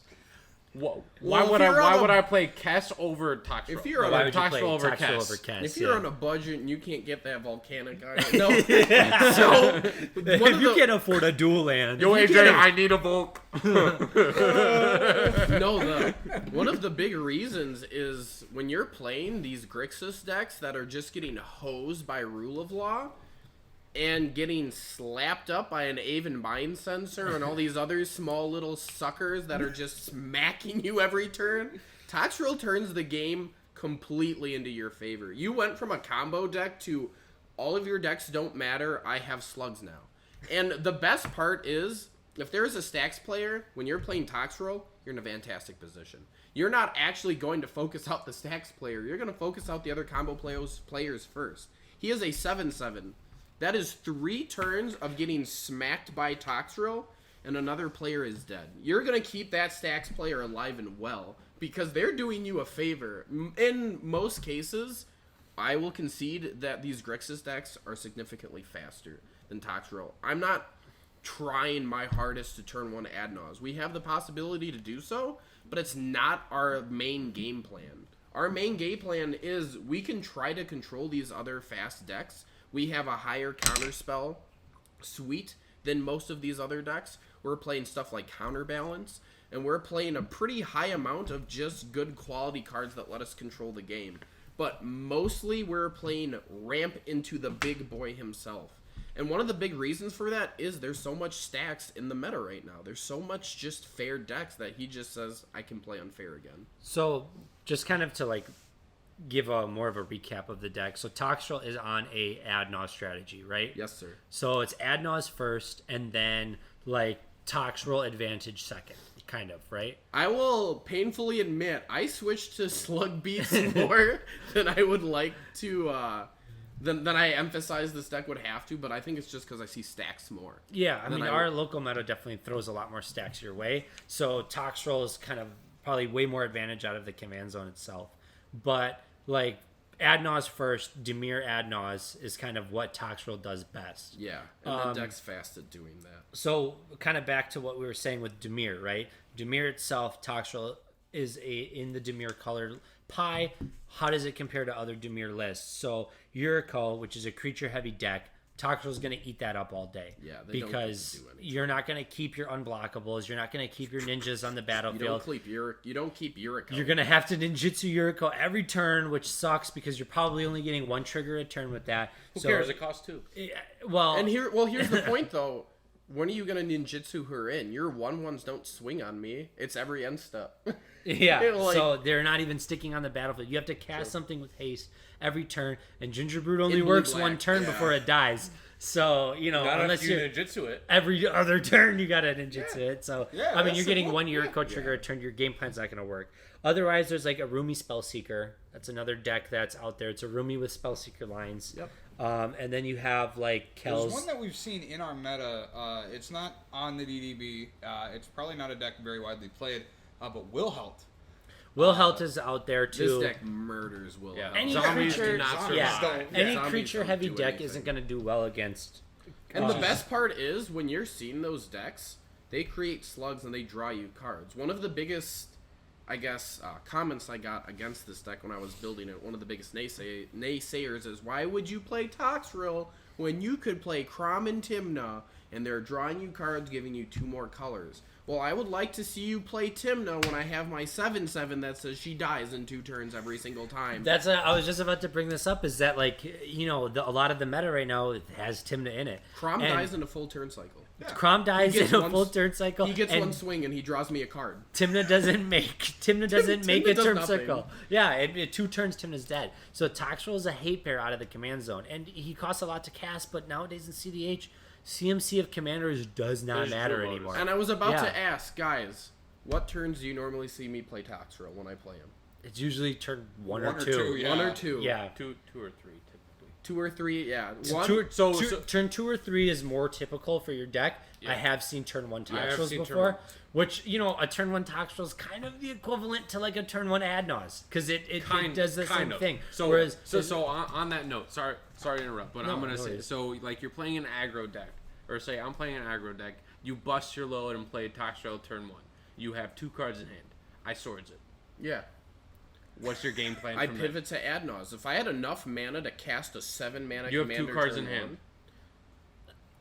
Why would I play Kess over Toxrill? If you're on Why a would you play Toxrill over Toxrill Kess? over Kess? If you're on a budget and you can't get that volcanic iron, no. So, if you can't afford a dual land, Yo, AJ, I need a Volk. No, one of the big reasons is when you're playing these Grixis decks that are just getting hosed by Rule of Law and getting slapped up by an Aven Mind Sensor and all these other small little suckers that are just smacking you every turn, Toxrill turns the game completely into your favor. You went from a combo deck to all of your decks don't matter, I have slugs now. And the best part is, if there is a stacks player, when you're playing Toxrill, you're in a fantastic position. You're not actually going to focus out the stacks player. You're going to focus out the other combo players first. He is a 7/7. That is 3 turns of getting smacked by Toxrill, and another player is dead. You're going to keep that stacks player alive and well, because they're doing you a favor. In most cases, I will concede that these Grixis decks are significantly faster than Toxrill. I'm not trying my hardest to turn 1 Adnaz. We have the possibility to do so, but it's not our main game plan. Our main game plan is we can try to control these other fast decks. We have a higher counterspell suite than most of these other decks. We're playing stuff like Counterbalance, and we're playing a pretty high amount of just good quality cards that let us control the game. But mostly we're playing Ramp into the big boy himself. And one of the big reasons for that is there's so much stacks in the meta right now. There's so much just fair decks that he just says, I can play unfair again. So, just kind of to, like, give a more of a recap of the deck. So, Toxrill is on a Adnaz strategy, right? Yes, sir. So, it's Adnaz first, and then, like, Toxrill advantage second, kind of, right? I will painfully admit, I switched to Slug Beats more than I would like to, than I emphasize this deck would have to, but I think it's just because I see stacks more. Yeah, I mean, our local meta definitely throws a lot more stacks your way, so Toxrill is kind of probably way more advantage out of the command zone itself. But, like, Adnaz first, Dimir Adnaz is kind of what Toxrill does best. Yeah, and the deck's fast at doing that. So, kind of back to what we were saying with Dimir, right? Dimir itself, Toxrill is in the Dimir colored pie. How does it compare to other Dimir lists? So, Yuriko, which is a creature-heavy deck, Toxrill's going to eat that up all day. Yeah, they don't because do anything. you're not going to keep your unblockables. You're not going to keep your ninjas on the battlefield. You don't keep Yuriko. You're going to have to ninjutsu Yuriko every turn, which sucks because you're probably only getting 1 trigger a turn with that. Who cares? It costs 2. Well, here's the point, though. When are you going to ninjutsu her in? Your 1/1s don't swing on me. It's every end step. Yeah, so they're not even sticking on the battlefield. You have to cast something with haste every turn, and Gingerbread only works 1 turn before it dies. So, Not unless if you you're ninjutsu it. every other turn, you got to ninjutsu it. So, Yeah, I mean, that's you're the getting point. one Yuriko trigger a turn. Your game plan's not going to work. Otherwise, there's like a Rumi Spellseeker. That's another deck that's out there. It's a Rumi with Spellseeker lines. Yep. And then you have like Kel's. There's one that we've seen in our meta. It's not on the DDB. It's probably not a deck very widely played, but Wilhelt. Wilhelt is out there too. This deck murders Will. Yeah. Any Zombies creature, do not survive. yeah, any Zombies creature don't heavy do deck anything. isn't going to do well against. And the best part is when you're seeing those decks, they create slugs and they draw you cards. One of the biggest, I guess, comments I got against this deck when I was building it, one of the biggest naysayers is, why would you play Toxrill when you could play Crom and Timna and they're drawing you cards giving you 2 more colors? Well, I would like to see you play Timna when I have my 7/7 that says she dies in 2 turns every single time. I was just about to bring this up. Is that like a lot of the meta right now has Timna in it. Crom And dies in a full turn cycle. Crom dies He gets in a one- full turn cycle. He gets and one swing and he draws me a card. Timna doesn't make Timna a does turn nothing. circle. Yeah, 2 turns Timna's dead. So Toxrill is a hate pair out of the command zone, and he costs a lot to cast. But nowadays in CDH, CMC of commanders does not There's matter dual anymore. And I was about Yeah. to ask, guys, what turns do you normally see me play Toxrill when I play him? It's usually turn one or One or two. two, yeah. 1 or 2? Yeah. Two or three typically. 2 or 3, yeah. Turn 2 or 3 is more typical for your deck. Yeah. I have seen turn 1 I have Toxrills seen turn before, one. which, a turn 1 Toxrill is kind of the equivalent to like a turn 1 Adnos, because it does the same thing. So, Whereas, so on that note, sorry to interrupt, but No, I'm gonna no say, worries. so like you're playing an aggro deck, or say I'm playing an aggro deck, you bust your load and play Toxrill turn 1. You have 2 cards in hand. I swords it. Yeah. What's your game plan? I from pivot to Adnos. If I had enough mana to cast a 7-mana You have 2 commander cards turn in hand. 1,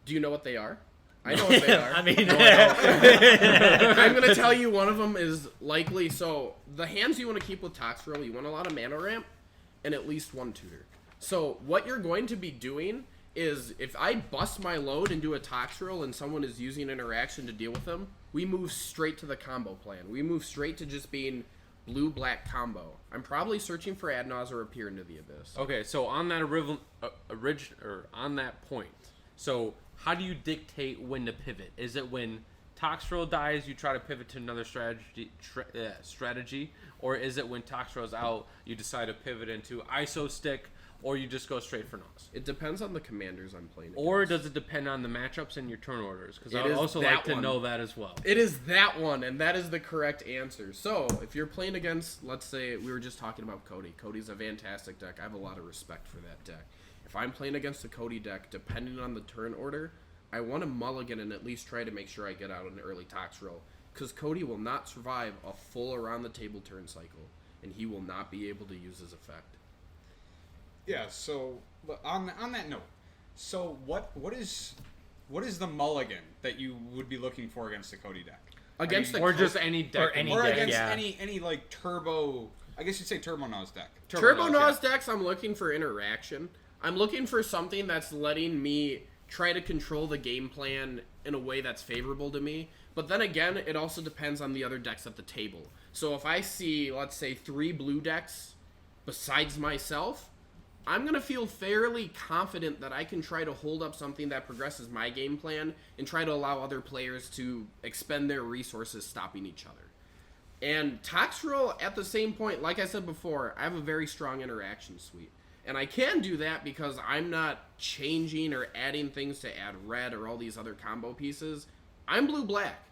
do you know what they are? I know what they are. I mean, I'm going to tell you one of them is likely. So, the hands you want to keep with Toxrill, you want a lot of mana ramp and at least 1 tutor. So, what you're going to be doing is if I bust my load and do a Toxrill and someone is using interaction to deal with them, we move straight to the combo plan. We move straight to just being blue-black combo. I'm probably searching for Adnos or Appear into the Abyss. Okay, so on that on that point, so how do you dictate when to pivot? Is it when Toxrill dies, you try to pivot to another strategy, or is it when Toxrill's out, you decide to pivot into ISO stick, or you just go straight for Nos? It depends on the commanders I'm playing Or against. does it depend on the matchups and your turn orders? Because It I would is also that like to one. know that as well. It is that one, and that is the correct answer. So, if you're playing against, let's say, we were just talking about Cody. Cody's a fantastic deck. I have a lot of respect for that deck. If I'm playing against a Cody deck, depending on the turn order, I want to mulligan and at least try to make sure I get out an early Toxrill. Because Cody will not survive a full around-the-table turn cycle, and he will not be able to use his effect. Yeah. So on that note, so what is the mulligan that you would be looking for against the Cody deck? Against the Or just any deck. Or any Or deck, against yeah. any like turbo. I guess you'd say Turbo Nos deck. Turbo Nos, Nos decks, I'm looking for interaction. I'm looking for something that's letting me try to control the game plan in a way that's favorable to me. But then again, it also depends on the other decks at the table. So if I see, let's say, 3 blue decks besides myself, I'm going to feel fairly confident that I can try to hold up something that progresses my game plan and try to allow other players to expend their resources stopping each other. And Toxrill, at the same point, like I said before, I have a very strong interaction suite. And I can do that because I'm not changing or adding things to add red or all these other combo pieces. I'm blue-black.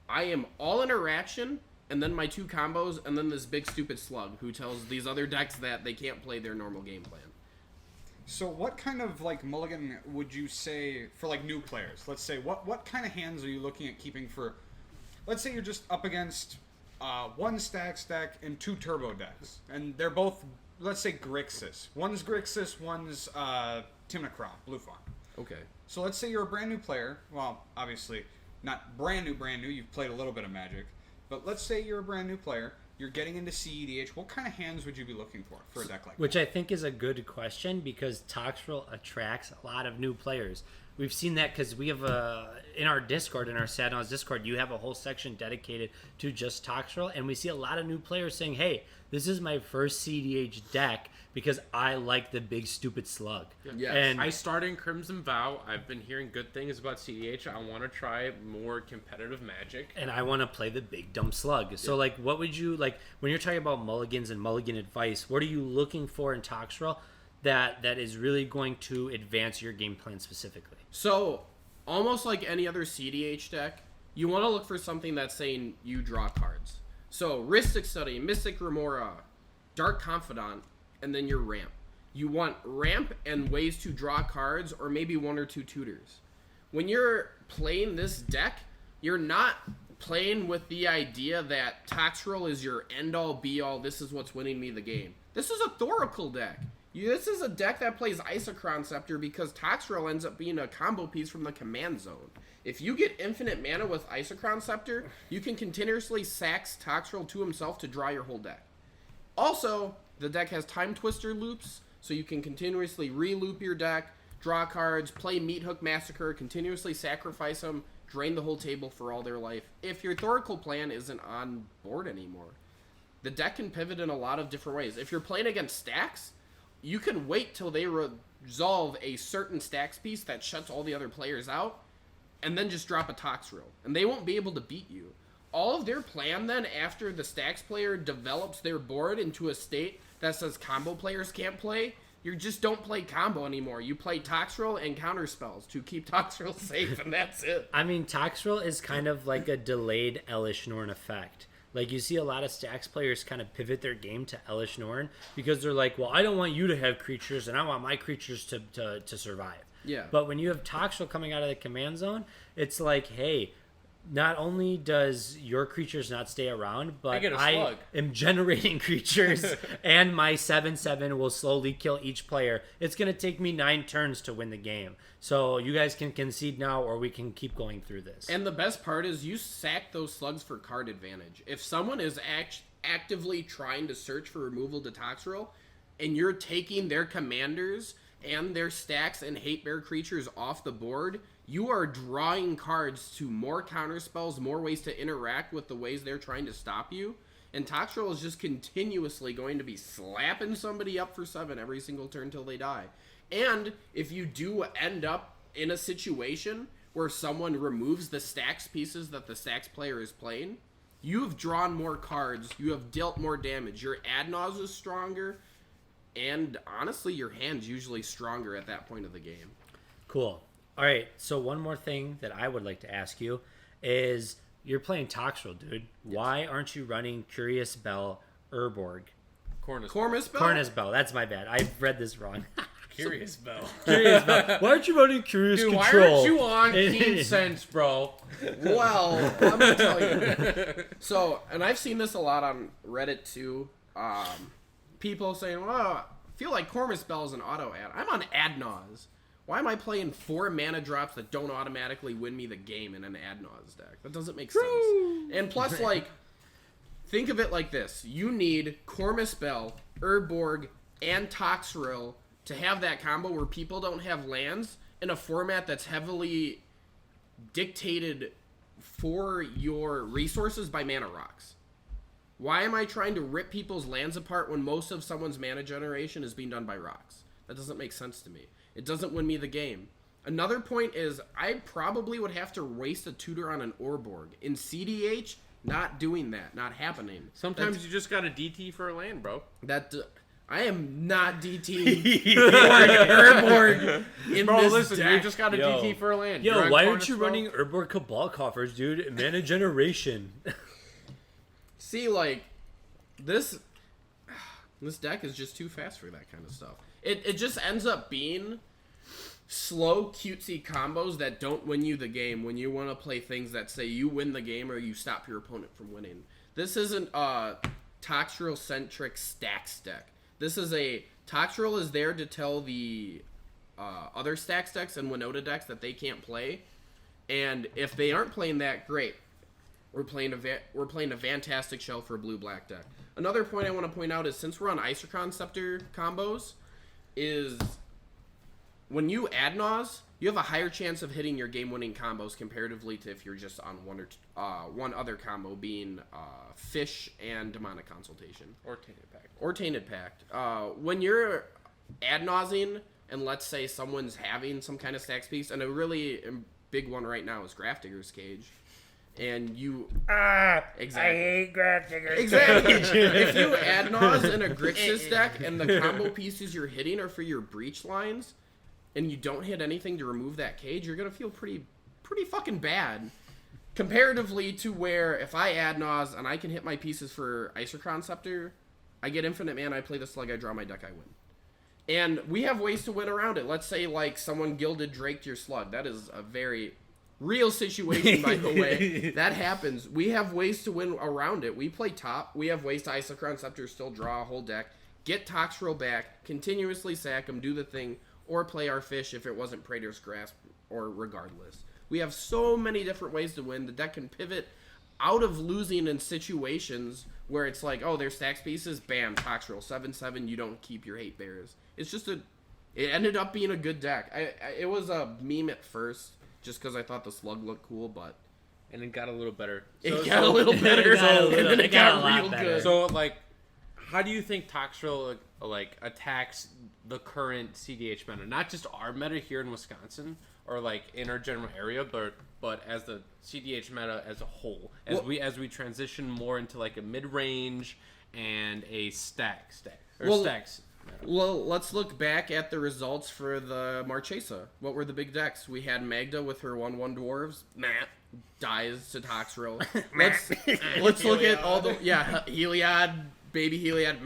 I am all interaction, and then my 2 combos, and then this big stupid slug who tells these other decks that they can't play their normal game plan. So what kind of like mulligan would you say for like new players? Let's say what kind of hands are you looking at keeping for? Let's say you're just up against 1 stack and 2 turbo decks, and they're both, let's say, Grixis. One's Grixis, one's Timnacron, Blue Farm. Okay. So let's say you're a brand new player. Well, obviously not brand new. You've played a little bit of Magic, but let's say you're a brand new player. You're getting into cEDH. What kind of hands would you be looking for a deck like that? Which I think is a good question because Toxrill attracts a lot of new players. we've seen that because we have in our Discord, in our standouts Discord, you have a whole section dedicated to just Toxrill, and we see a lot of new players saying, hey, this is my first cEDH deck because I like the big stupid slug. Yes. And I started in Crimson Vow. I've been hearing good things about cEDH. I want to try more competitive Magic. and I want to play the big dumb slug. So, like, what would you, like, when you're talking about mulligans and mulligan advice, what are you looking for in Toxrill that is really going to advance your game plan specifically? So, almost like any other cEDH deck, you want to look for something that's saying you draw cards. So, Rhystic Study, Mystic Remora, Dark Confidant, and then your ramp. You want ramp and ways to draw cards, or maybe one or two tutors. When you're playing this deck, you're not playing with the idea that Toxrill is your end-all, be-all, this is what's winning me the game. This is a Thoracle deck. This is a deck that plays Isochron Scepter because Toxrill ends up being a combo piece from the command zone. If you get infinite mana with Isochron Scepter, you can continuously sax Toxrill to himself to draw your whole deck. Also, the deck has Time Twister loops, so you can continuously re-loop your deck, draw cards, play Meat Hook Massacre, continuously sacrifice them, drain the whole table for all their life. If your Thoracle plan isn't on board anymore, the deck can pivot in a lot of different ways. If you're playing against stacks, you can wait till they resolve a certain stacks piece that shuts all the other players out, and then just drop a Toxrill, and they won't be able to beat you. All of their plan then, after the stacks player develops their board into a state that says combo players can't play, you just don't play combo anymore. You play Toxrill and counter spells to keep Toxrill safe, and that's it. I mean, Toxrill is kind of like a delayed Elish Norn effect. Like, you see a lot of stacks players kind of pivot their game to Elish Norn because they're like, well, I don't want you to have creatures, and I want my creatures to survive. Yeah. But when you have Toxrill coming out of the command zone, it's like, hey, not only does your creatures not stay around, but I am generating creatures, and my 7/7 will slowly kill each player. It's going to take me 9 turns to win the game. So you guys can concede now, or we can keep going through this. And the best part is you sack those slugs for card advantage. If someone is actively trying to search for removal to Toxrill, and you're taking their commanders and their stacks and hate bear creatures off the board, you are drawing cards to more counter spells, more ways to interact with the ways they're trying to stop you. And Toxrill is just continuously going to be slapping somebody up for 7 every single turn till they die. And if you do end up in a situation where someone removes the stacks pieces that the stacks player is playing, you've drawn more cards, you have dealt more damage, your ad naus is stronger, and honestly, your hand's usually stronger at that point of the game. Cool. All right, so one more thing that I would like to ask you is, you're playing Toxrill, dude. Yes. Why aren't you running Curious Bell, Urborg? Cormus Bell? Cornus Bell, that's my bad. I read this wrong. Curious Bell. Curious Bell. Why aren't you running Curious Dude, Control? why aren't you on Keen Sense, bro? Well, I'm going to tell you. So, and I've seen this a lot on Reddit, too. People saying, well, I feel like Cormus Bell is an auto ad. I'm on ad naus. Why am I playing 4 mana drops that don't automatically win me the game in an ad naus deck? That doesn't make sense. And plus, like, think of it like this. You need Cormus Bell, Urborg, and Toxrill to have that combo where people don't have lands in a format that's heavily dictated for your resources by mana rocks. Why am I trying to rip people's lands apart when most of someone's mana generation is being done by rocks? That doesn't make sense to me. It doesn't win me the game. Another point is, I probably would have to waste a tutor on an Orborg. In cEDH, not doing that. Not happening. Sometimes you just got a DT for a land, bro. I am not DT Urborg in bro, this listen, deck. you just got a DT for a land. Yo, why aren't you running Urborg Cabal Coffers, dude? Mana generation. See, like, this deck is just too fast for that kind of stuff. It just ends up being slow, cutesy combos that don't win you the game when you want to play things that say you win the game or you stop your opponent from winning. This isn't a Toxrill-centric stacks deck. This is a... Toxrill is there to tell the other stacks decks and Winoda decks that they can't play. And if they aren't playing that, great. We're playing a fantastic shell for a blue-black deck. Another point I want to point out is, since we're on Isochron Scepter combos, is when you add Naws, you have a higher chance of hitting your game-winning combos comparatively to if you're just on one other combo, being Fish and Demonic Consultation. Or Tainted Pact. When you're ad nausing, and let's say someone's having some kind of stacks piece, and a really big one right now is Grafdigger's Cage, and you... exactly. I hate Grafdigger's Exactly. If you ad naws in a Grixis deck, and the combo pieces you're hitting are for your breach lines, and you don't hit anything to remove that cage, you're gonna feel pretty fucking bad. Comparatively to where if I add Naws and I can hit my pieces for Isochron Scepter, I get infinite mana, I play the Slug, I draw my deck, I win. And we have ways to win around it. Let's say like someone Gilded Draked your Slug. That is a very real situation, by the way. That happens. We have ways to win around it. We play top. We have ways to Isochron Scepter, still draw a whole deck, get Toxrill back, continuously sack them, do the thing, or play our Fish if it wasn't Praetor's Grasp, or regardless. We have so many different ways to win. The deck can pivot out of losing in situations where it's like, oh, there's stacks pieces, bam, Toxrill, 7/7, you don't keep your Hate Bears. It's just it ended up being a good deck. It was a meme at first, just because I thought the Slug looked cool, but... And it got a little better. It got a little better, and then it got real good. So, like, how do you think Toxrill, like, attacks the current cEDH meta? Not just our meta here in Wisconsin, or, like, in our general area, but as the cEDH meta as a whole. As we transition more into, like, a mid-range and a stacks. Well, let's look back at the results for the Marchesa. What were the big decks? We had Magda with her 1/1 dwarves. Dies to Toxrill. Let's look at all the Heliod, baby Heliod.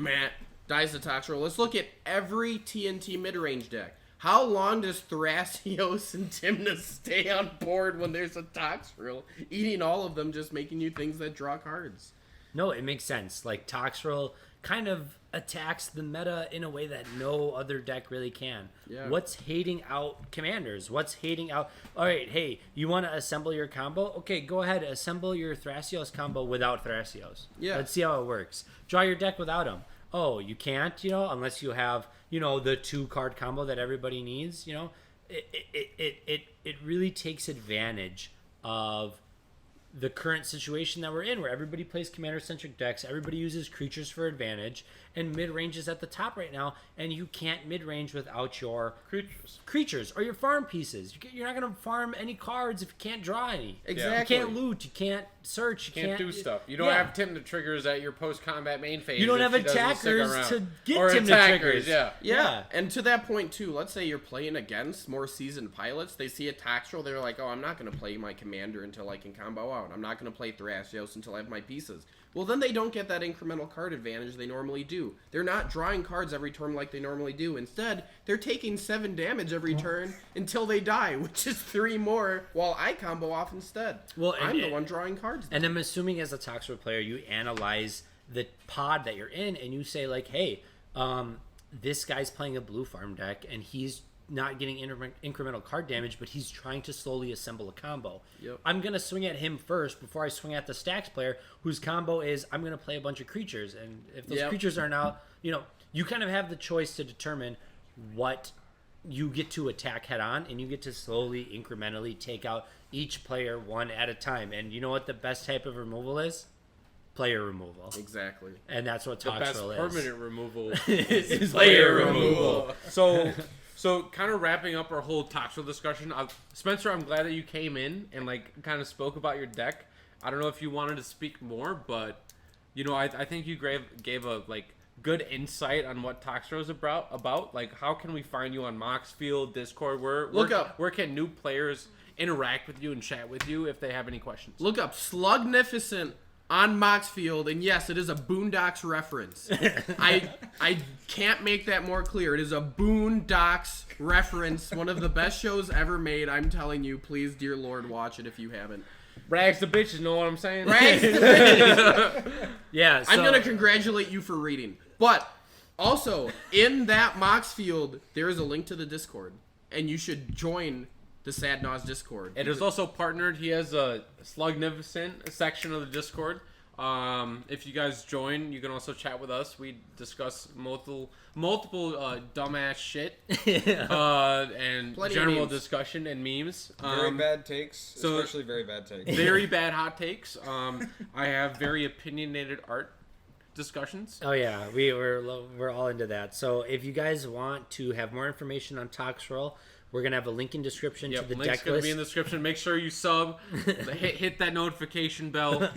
Dies to Toxrill. Let's look at every TNT mid-range deck. How long does Thrasios and Tymna stay on board when there's a Toxrill? Eating all of them, just making you things that draw cards. No, it makes sense. Like, Toxrill kind of attacks the meta in a way that no other deck really can. Yeah. What's hating out commanders? What's hating out... All right, hey, you want to assemble your combo? Okay, go ahead, assemble your Thrasios combo without Thrasios. Yeah. Let's see how it works. Draw your deck without him. Oh, you can't, unless you have, the 2-card combo that everybody needs, It really takes advantage of the current situation that we're in, where everybody plays commander-centric decks, everybody uses creatures for advantage, and mid-range is at the top right now, and you can't mid-range without your creatures or your farm pieces. You're not going to farm any cards if you can't draw any. Exactly. You can't loot, you can't search, you can't do stuff. You don't have Tymna triggers at your post-combat main phase. You don't have attackers to get Tymna triggers. Yeah. And to that point, too, let's say you're playing against more seasoned pilots. They see a Toxrill, they're like, oh, I'm not going to play my commander until I can combo out. I'm not going to play Thrasios until I have my pieces. Well, then they don't get that incremental card advantage they normally do. They're not drawing cards every turn like they normally do. Instead, they're taking 7 damage every turn until they die, which is 3 more, while I combo off instead. Well, I'm the one drawing cards. And I'm assuming as a Toxrill player, you analyze the pod that you're in, and you say, like, hey, this guy's playing a blue farm deck, and he's not getting incremental card damage, but he's trying to slowly assemble a combo. Yep. I'm going to swing at him first before I swing at the stacks player, whose combo is I'm going to play a bunch of creatures. And if those creatures are now, you kind of have the choice to determine what you get to attack head on, and you get to slowly, incrementally take out each player one at a time. And you know what the best type of removal is? Player removal. Exactly. And that's what Toxrill is. The best permanent removal is player removal. So kind of wrapping up our whole Toxrill discussion, Spencer, I'm glad that you came in and like kind of spoke about your deck. I don't know if you wanted to speak more, but I think you gave a like good insight on what Toxrill is about. Like, how can we find you on Moxfield, Discord? Where can new players interact with you and chat with you if they have any questions? Look up Slugnifficent on Moxfield, and yes, it is a Boondocks reference. I can't make that more clear. It is a Boondocks reference. One of the best shows ever made. I'm telling you, please, dear Lord, watch it if you haven't. Rags the bitches, know what I'm saying? Rags the bitches. Yeah, I'm gonna congratulate you for reading. But also, in that Moxfield, there is a link to the Discord, and you should join the Sad Naws Discord. It is also partnered. He has a Slugnificent section of the Discord. If you guys join, you can also chat with us. We discuss multiple dumbass shit and Plenty general of memes. discussion and memes. Very bad takes, so- especially very bad takes. Very bad hot takes. I have very opinionated art discussions. Oh yeah, we're all into that. So if you guys want to have more information on Toxrill, we're gonna have a link in description to the link's deck gonna list. be in the description. Make sure you sub, hit that notification bell.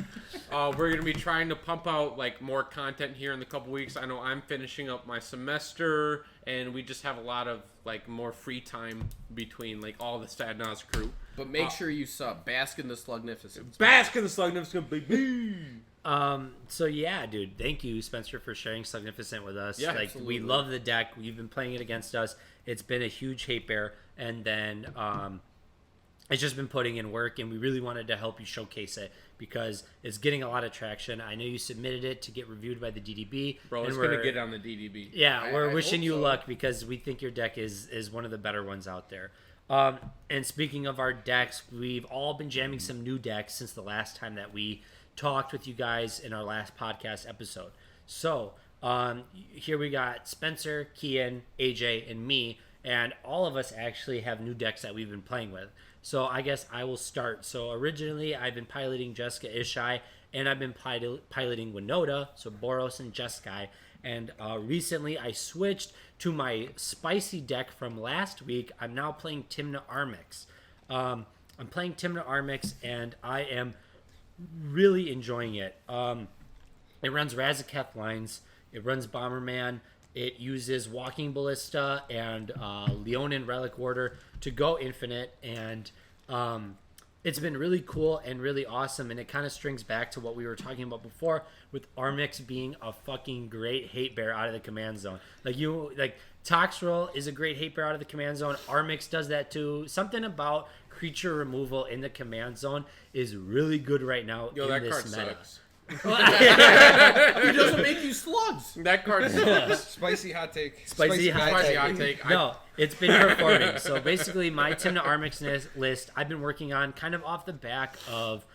We're gonna be trying to pump out like more content here in the couple weeks. I know I'm finishing up my semester, and we just have a lot of like more free time between like all the standouts crew. But make sure you sub. Bask in the Slugnifficent. Bask in the Slugnifficent, baby. So yeah, dude, thank you, Spencer, for sharing Slugnifficent with us. Yeah, like absolutely. we love the deck. You've been playing it against us. It's been a huge hate bear, and then it's just been putting in work, and we really wanted to help you showcase it because it's getting a lot of traction. I know you submitted it to get reviewed by the DDB. Bro, and it's gonna get on the DDB. Yeah, we're I wishing hope you so. luck because we think your deck is one of the better ones out there. And speaking of our decks, we've all been jamming some new decks since the last time that we talked with you guys in our last podcast episode. So here we got Spencer, Kian, AJ, and me, and all of us actually have new decks that we've been playing with. So I guess I will start. So originally I've been piloting Jessica Ishai, and I've been piloting Winoda, so Boros and Jeskai. And recently I switched to my spicy deck from last week. I'm now playing Tymna Armix. I'm playing Tymna Armix, and I am really enjoying it. It runs Razaketh lines. It runs Bomberman. It uses Walking Ballista and Leonin Relic Warder to go infinite, and it's been really cool and really awesome, and it kind of strings back to what we were talking about before with Armix being a fucking great hate bear out of the command zone. Like Toxrill is a great hate bear out of the command zone. Armix does that too. Something about creature removal in the command zone is really good right now Yo, in that this card meta. sucks. He doesn't make you slugs. That card sucks. Spicy hot take. Spicy hot Spicy take. hot take. No, it's been performing. So basically, my Tymna Armix list I've been working on kind of off the back of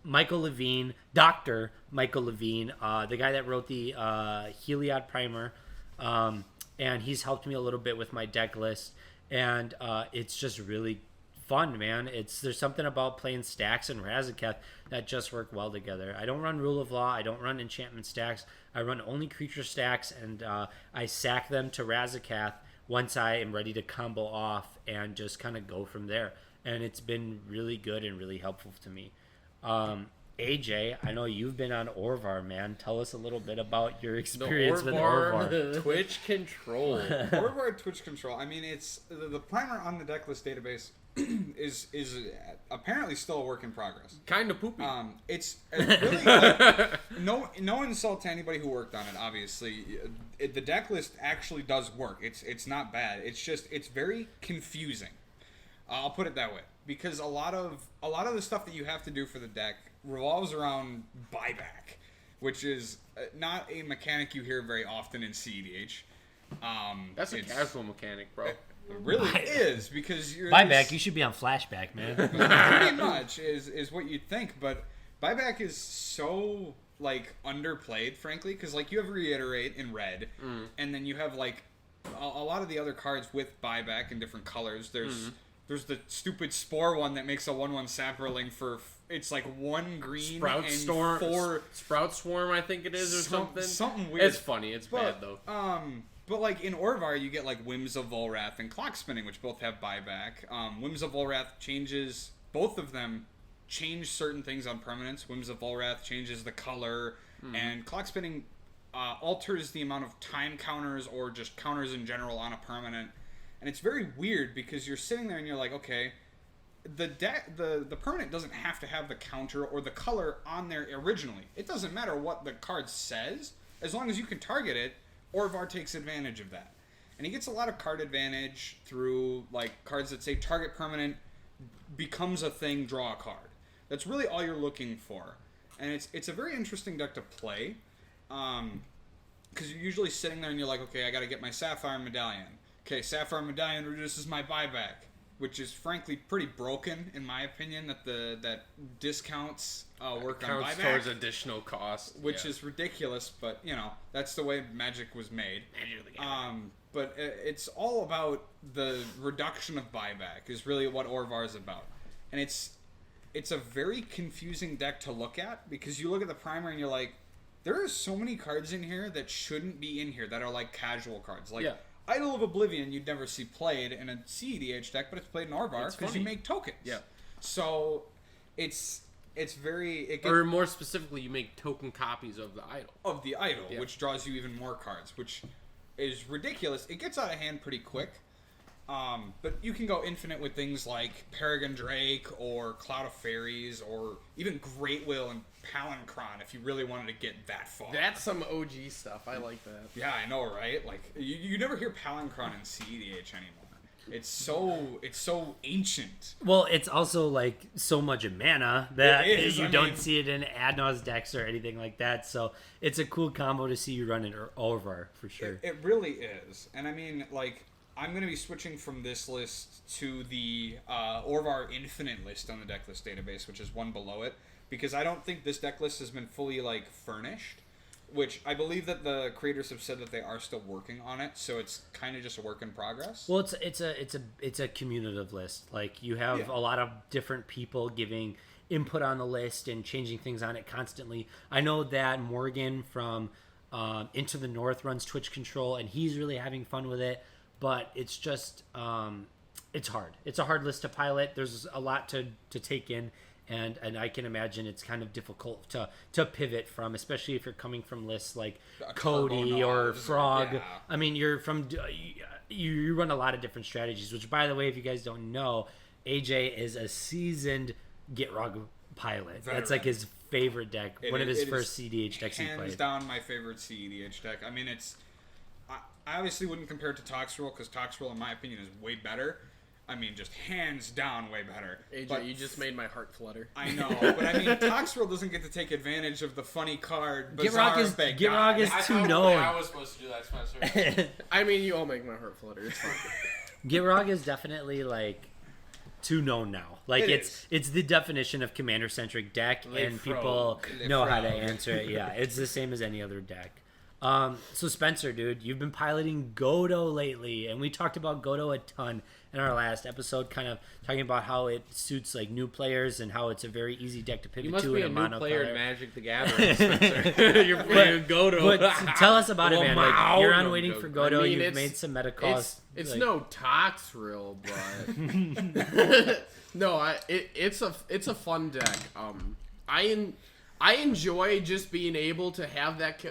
Michael Levine, Dr. Michael Levine, the guy that wrote the Heliod Primer, and he's helped me a little bit with my deck list, and it's just really fun, man. There's something about playing stacks and Razaketh that just work well together. I don't run Rule of Law. I don't run enchantment stacks. I run only creature stacks, and I sack them to Razaketh once I am ready to combo off and just kind of go from there. And it's been really good and really helpful to me. AJ, I know you've been on Orvar, man. Tell us a little bit about your experience with Orvar. Twitch control. Orvar Twitch control. I mean, it's the primer on the deck list database is apparently still a work in progress. Kind of poopy. It's really like, no insult to anybody who worked on it. Obviously, the deck list actually does work. It's not bad. It's very confusing. I'll put it that way, because a lot of the stuff that you have to do for the deck revolves around buyback, which is not a mechanic you hear very often in cEDH. That's a casual mechanic, bro. It really is, because you're Buyback, you should be on flashback, man. pretty much is what you'd think, but buyback is so like underplayed, frankly, because like you have reiterate in red, and then you have like a lot of the other cards with buyback in different colors. There's the stupid Spore one that makes a 1/1 Saproling for it's like 1 green Sprout and Storm, 4 Sprout Swarm, I think it is, or something. Something weird. It's funny. It's bad though. But like in Orvar, you get like Whims of Volrath and Clock Spinning, which both have buyback. Whims of Volrath changes, both of them change certain things on permanence. Whims of Volrath changes the color, and Clock Spinning alters the amount of time counters or just counters in general on a permanent. And it's very weird because you're sitting there and you're like, okay, the permanent doesn't have to have the counter or the color on there originally. It doesn't matter what the card says, as long as you can target it. Orvar takes advantage of that. And he gets a lot of card advantage through like cards that say target permanent becomes a thing, draw a card. That's really all you're looking for. And it's a very interesting deck to play. Because you're usually sitting there and you're like, okay, I got to get my Sapphire Medallion. Okay, Sapphire Medallion reduces my buyback. which is frankly pretty broken in my opinion. That discounts work on counts buyback towards additional cost, which is ridiculous. But that's the way Magic was made. But it's all about the reduction of buyback is really what Orvar is about, and it's a very confusing deck to look at because you look at the primer and you're like, there are so many cards in here that shouldn't be in here that are like casual cards. Like Idol of Oblivion you'd never see played in a cEDH deck, but it's played in Orvar because you make tokens. Yeah. So it's very... or more specifically, you make token copies of the Idol. Of the Idol, which draws you even more cards, which is ridiculous. It gets out of hand pretty quick. But you can go infinite with things like Peregrine Drake or Cloud of Fairies or even Great Will and Palancron if you really wanted to get that far. That's some OG stuff. I like that. Yeah, I know, right? Like you never hear Palancron in cEDH anymore. It's so ancient. Well, it's also like so much mana that you don't see it in Adnos decks or anything like that. So it's a cool combo to see you run in Orvar for sure. It really is. And I mean, like, I'm going to be switching from this list to the Orvar Infinite list on the deck list database, which is one below it, because I don't think this deck list has been fully like furnished, which I believe that the creators have said that they are still working on it, so it's kind of just a work in progress. Well, it's a cumulative list. Like you have a lot of different people giving input on the list and changing things on it constantly. I know that Morgan from Into the North runs Twitch Control, and he's really having fun with it. But it's just, it's hard. It's a hard list to pilot. There's a lot to take in, and I can imagine it's kind of difficult to pivot from, especially if you're coming from lists like Cody or Frog. Yeah. I mean, you run a lot of different strategies, which, by the way, if you guys don't know, AJ is a seasoned Gitrog pilot. Veteran. That's like his favorite deck, one of his first cEDH decks he played. Hands down my favorite cEDH deck. I mean, I obviously wouldn't compare it to Toxrill because Toxrill, in my opinion, is way better. I mean, just hands down way better. AJ, but you just made my heart flutter. I know, but I mean, Toxrill doesn't get to take advantage of the funny card. Gitrog is too known. I was supposed to do that, Spencer. I mean, you all make my heart flutter. It's fine. Gitrog is definitely like too known now. Like it's the definition of commander centric deck, and people know how to answer it. Yeah, it's the same as any other deck. So Spencer, dude, you've been piloting Godo lately, and we talked about Godo a ton in our last episode, kind of talking about how it suits like new players and how it's a very easy deck to pivot to in a mono player. You must be a new player in Magic the Gathering, Spencer. You're playing Godo. But tell us about it, man. Like, you're on Waiting for Godot. I mean, you've made some meta calls. It's like, no Toxrill, but no, it's a fun deck. I enjoy just being able to have that.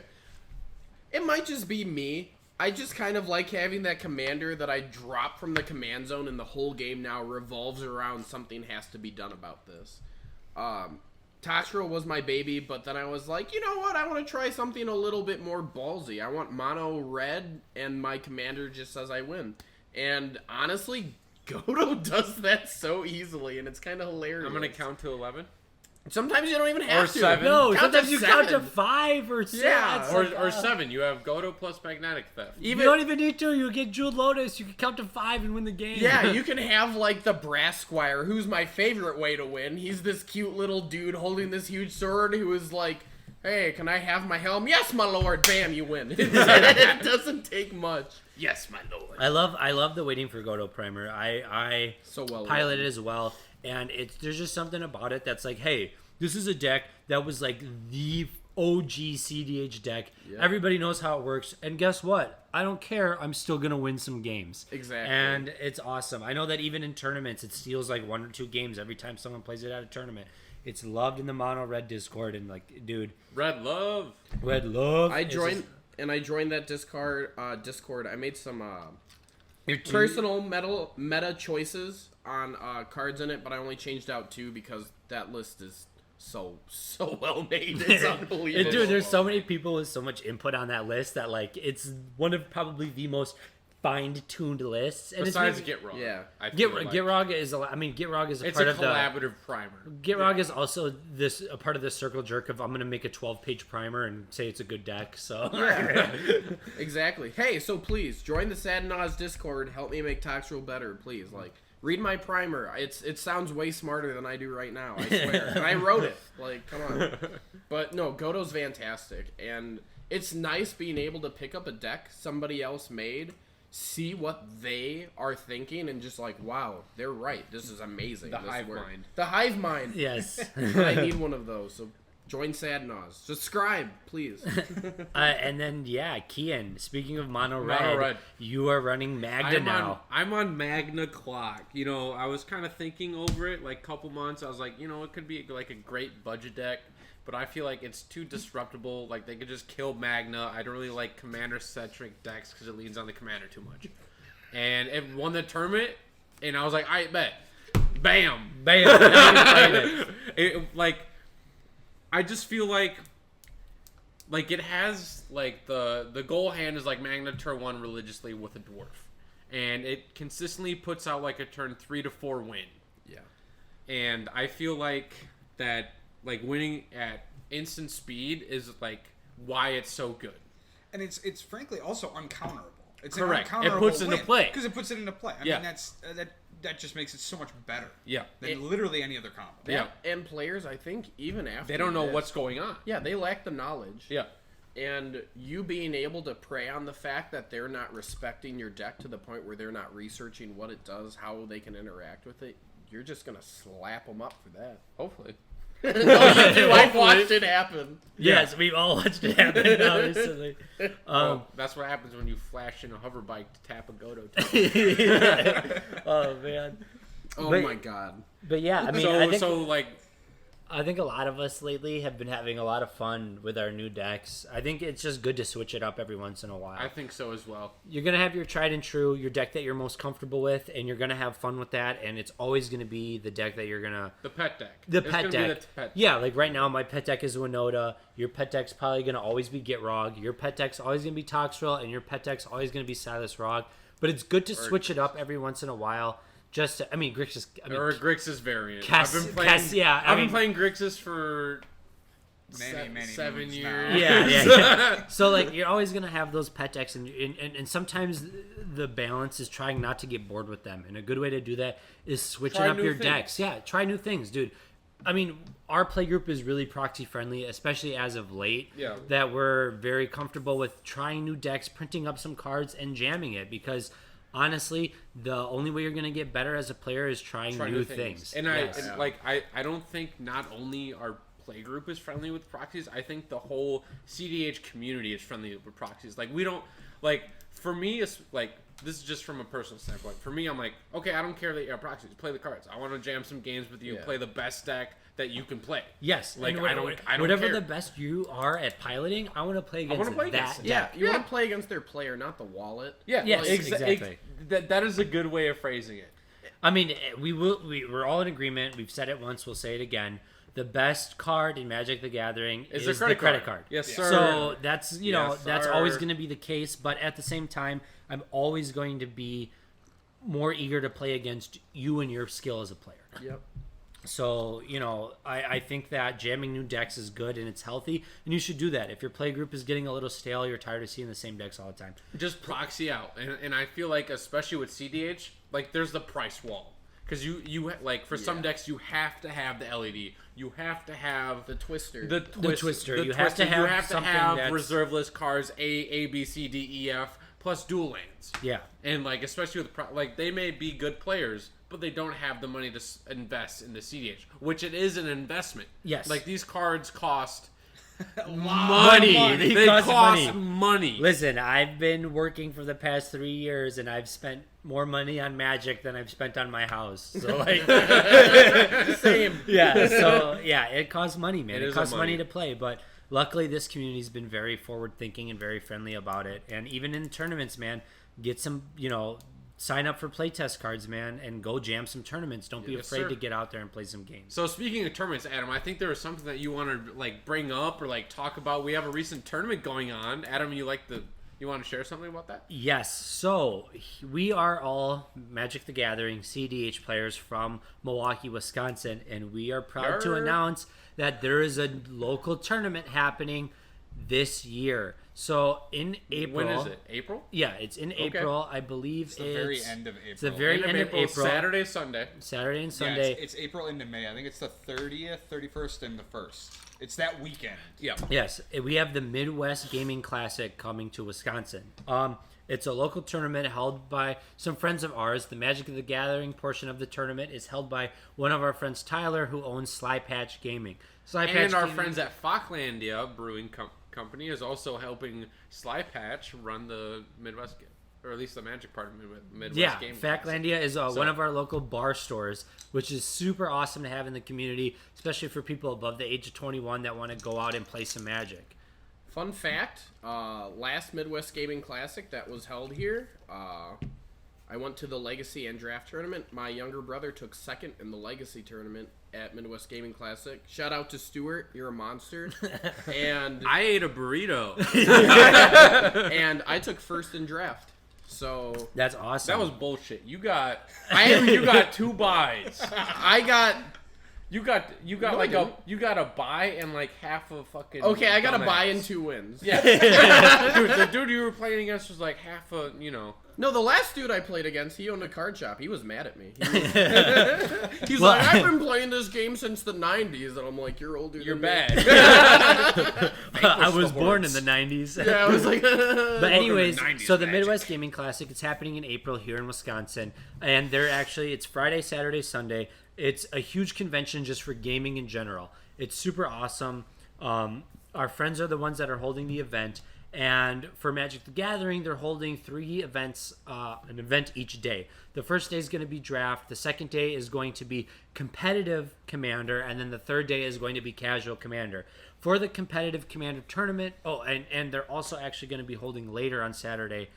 It might just be me. I just kind of like having that commander that I drop from the command zone, and the whole game now revolves around something has to be done about this. Toxrill was my baby, but then I was like, you know what? I want to try something a little bit more ballsy. I want mono red, and my commander just says I win. And honestly, Godo does that so easily, and it's kind of hilarious. I'm going to count to 11. Sometimes you don't even have to. 7. No, sometimes you count to 5 or 6. Yeah, or 7. You have Godo plus Magnetic Theft. You don't even need to. You get Jeweled Lotus. You can count to 5 and win the game. Yeah, you can have like the Brass Squire, who's my favorite way to win. He's this cute little dude holding this huge sword who is like, hey, can I have my helm? Yes, my lord. Bam, you win. It doesn't take much. Yes, my lord. I love the Waiting for Godot primer. I so well pilot it as well, and there's just something about it that's like, hey, this is a deck that was like the OG cEDH deck. Yep. Everybody knows how it works, and guess what? I don't care. I'm still gonna win some games. Exactly. And it's awesome. I know that even in tournaments, it steals like 1 or 2 games every time someone plays it at a tournament. It's loved in the mono red Discord, and like, dude, red love. I joined that Discord. I made some personal meta choices on cards in it, but I only changed out 2 because that list is so well made. It's unbelievable. Dude, there's so many people with so much input on that list that like it's one of probably the most fine-tuned lists. And besides Gitrog. Yeah. Gitrog is Gitrog is a part of the collaborative primer. Gitrog is also a part of the circle jerk of I'm going to make a 12-page primer and say it's a good deck. So yeah. Exactly. Hey, so please join the Sad Naz Discord. Help me make Toxrill better, please. Like, Read my primer. It sounds way smarter than I do right now. I swear. And I wrote it. Like, come on. But no, Godo's fantastic, and it's nice being able to pick up a deck somebody else made, see what they are thinking, and just like, wow, they're right. This is amazing. The hive mind. The hive mind. Yes. I need one of those. So join Sadnaz. Subscribe, please. And then, Kian, speaking of Mono Mono Red, Red. you are running Magda now. I'm on Magna Clock. You know, I was kind of thinking over it, like, couple months. I was like, you know, it could be, like, a great budget deck, but I feel like it's too disruptible. Like, they could just kill Magna. I don't really like commander-centric decks because it leans on the commander too much. And it won the tournament, and I was like, I bet. Bam. Bam. Now you're playing it. I just feel like it has, like, the goal hand is, like, Magna turn 1 religiously with a dwarf. And it consistently puts out, like, a turn 3 to 4 win. Yeah. And I feel like that, like, winning at instant speed is, like, why it's so good. And it's frankly also uncounterable. It's Correct. An It uncounterable puts it into win, play. because it puts it into play. I mean, that just makes it so much better. Yeah. Than literally any other combo. Yeah. And players, I think, even after They don't know this, what's going on. Yeah, they lack the knowledge. Yeah. And you being able to prey on the fact that they're not respecting your deck to the point where they're not researching what it does, how they can interact with it, you're just going to slap them up for that. Hopefully. No, you do. I've watched it happen. Yes, we've all watched it happen now recently. That's what happens when you flash in a hover bike to tap a Godo. Oh, man. Oh, But- my God. But yeah, I mean, I think a lot of us lately have been having a lot of fun with our new decks. I think it's just good to switch it up every once in a while. I think so as well. You're going to have your tried and true, your deck that you're most comfortable with, and you're going to have fun with that, and it's always going to be the deck that you're going to... The pet deck. The It's pet gonna be deck. the pet. Yeah, like right now, my pet deck is Winoda. Your pet deck's probably going to always be Gitrog. Your pet deck's always going to be Toxrill, and your pet deck's always going to be Silas Rog. But it's good to switch it up every once in a while. Just to, Grixis... Or Grixis variant. I've been playing Grixis for Many 7 moons years. now. Yeah. So, like, you're always going to have those pet decks, and sometimes the balance is trying not to get bored with them. And a good way to do that is switching Try up new your things. decks. Yeah, try new things, dude. I mean, our play group is really proxy friendly, especially as of late. Yeah. That we're very comfortable with trying new decks, printing up some cards, and jamming it because... Honestly, the only way you're going to get better as a player is trying new things. And Yes. I don't think not only our play group is friendly with proxies, I think the whole cEDH community is friendly with proxies. Like, we don't, like, for me, it's like, this is just from a personal standpoint. For me, I'm like, okay, I don't care that you have proxies. Play the cards. I want to jam some games with you. Yeah. Play the best deck that you can play. Yes, Like, and I don't whatever care. the best you are at piloting, I want to play against wanna play that against it. deck. You want to play against their player, not the wallet. Yeah, Yes, exactly. That is a good way of phrasing it. I mean, we're all in agreement. We've said it once. We'll say it again. The best card in Magic: The Gathering is the credit card. Yes, sir. So that's Yes, that's sir. always going to be the case. But at the same time, I'm always going to be more eager to play against you and your skill as a player. Yep. So, I think that jamming new decks is good and it's healthy, and you should do that. If your play group is getting a little stale, you're tired of seeing the same decks all the time. Just proxy out, and I feel like, especially with cEDH, like, there's the price wall. Because you like, for some decks, you have to have the LED. You have to have The Twister. the Twister. The You have to have you have to something have that's- reserve list cards A, B, C, D, E, F, plus dual lanes. Yeah. And, like, especially with like, they may be good players, but they don't have the money to invest in the cEDH, which it is an investment. Yes. Like, these cards cost Money. They They cost cost money. Listen, I've been working for the past 3 years, and I've spent more money on Magic than I've spent on my house. So, like, Same. yeah. So, yeah, it costs money, man. It It is costs a money money. to play, but luckily this community's been very forward-thinking and very friendly about it. And even in tournaments, man, get some, sign up for playtest cards, man, and go jam some tournaments. Don't be Yes, afraid sir. to get out there and play some games. So speaking of tournaments, Adam, I think there was something that you want to, like, bring up or, like, talk about. We have a recent tournament going on. Adam, you want to share something about that? Yes, so we are all Magic: The Gathering cEDH players from Milwaukee, Wisconsin, and we are proud to Yarr. announce that there is a local tournament happening this year. So in April. When is it? April? Yeah, it's in April. I believe it's the very end of April. It's the very end of April. Saturday, Sunday. Saturday and Sunday. Yeah, it's April into May. I think it's the 30th, 31st, and the 1st. It's that weekend. Yeah. Yes, we have the Midwest Gaming Classic coming to Wisconsin. It's a local tournament held by some friends of ours. The Magic of the Gathering portion of the tournament is held by one of our friends, Tyler, who owns Slypatch Gaming. And our friends at Falklandia Brewing Company is also helping Slypatch run the Midwest, or at least the Magic part of Midwest Gaming. Yeah, Falklandia is one of our local bar stores, which is super awesome to have in the community, especially for people above the age of 21 that want to go out and play some Magic. Fun fact, last Midwest Gaming Classic that was held here, I went to the Legacy and Draft Tournament. My younger brother took second in the Legacy Tournament at Midwest Gaming Classic. Shout out to Stuart, you're a monster. And I ate a burrito. and I took first in Draft. So That's awesome. That was bullshit. You got 2 buys. You got No, like I didn't. you got a buy and like half a fucking. okay, I got a dumbass. buy and 2 wins. Yeah, dude, the dude you were playing against was like half a, No, the last dude I played against, he owned a card shop. He was mad at me. He's like, I've been playing this game since the 90s. And I'm like, you're older You're than bad. me. I was born in the 90s. Yeah, I was like... But anyways, 90s so the Magic. Midwest Gaming Classic, it's happening in April here in Wisconsin. And it's Friday, Saturday, Sunday. It's a huge convention just for gaming in general. It's super awesome. Our friends are the ones that are holding the event. And for Magic the Gathering, they're holding 3 events, an event each day. The first day is going to be Draft. The second day is going to be Competitive Commander. And then the third day is going to be Casual Commander. For the Competitive Commander tournament, and they're also actually going to be holding later on Saturday,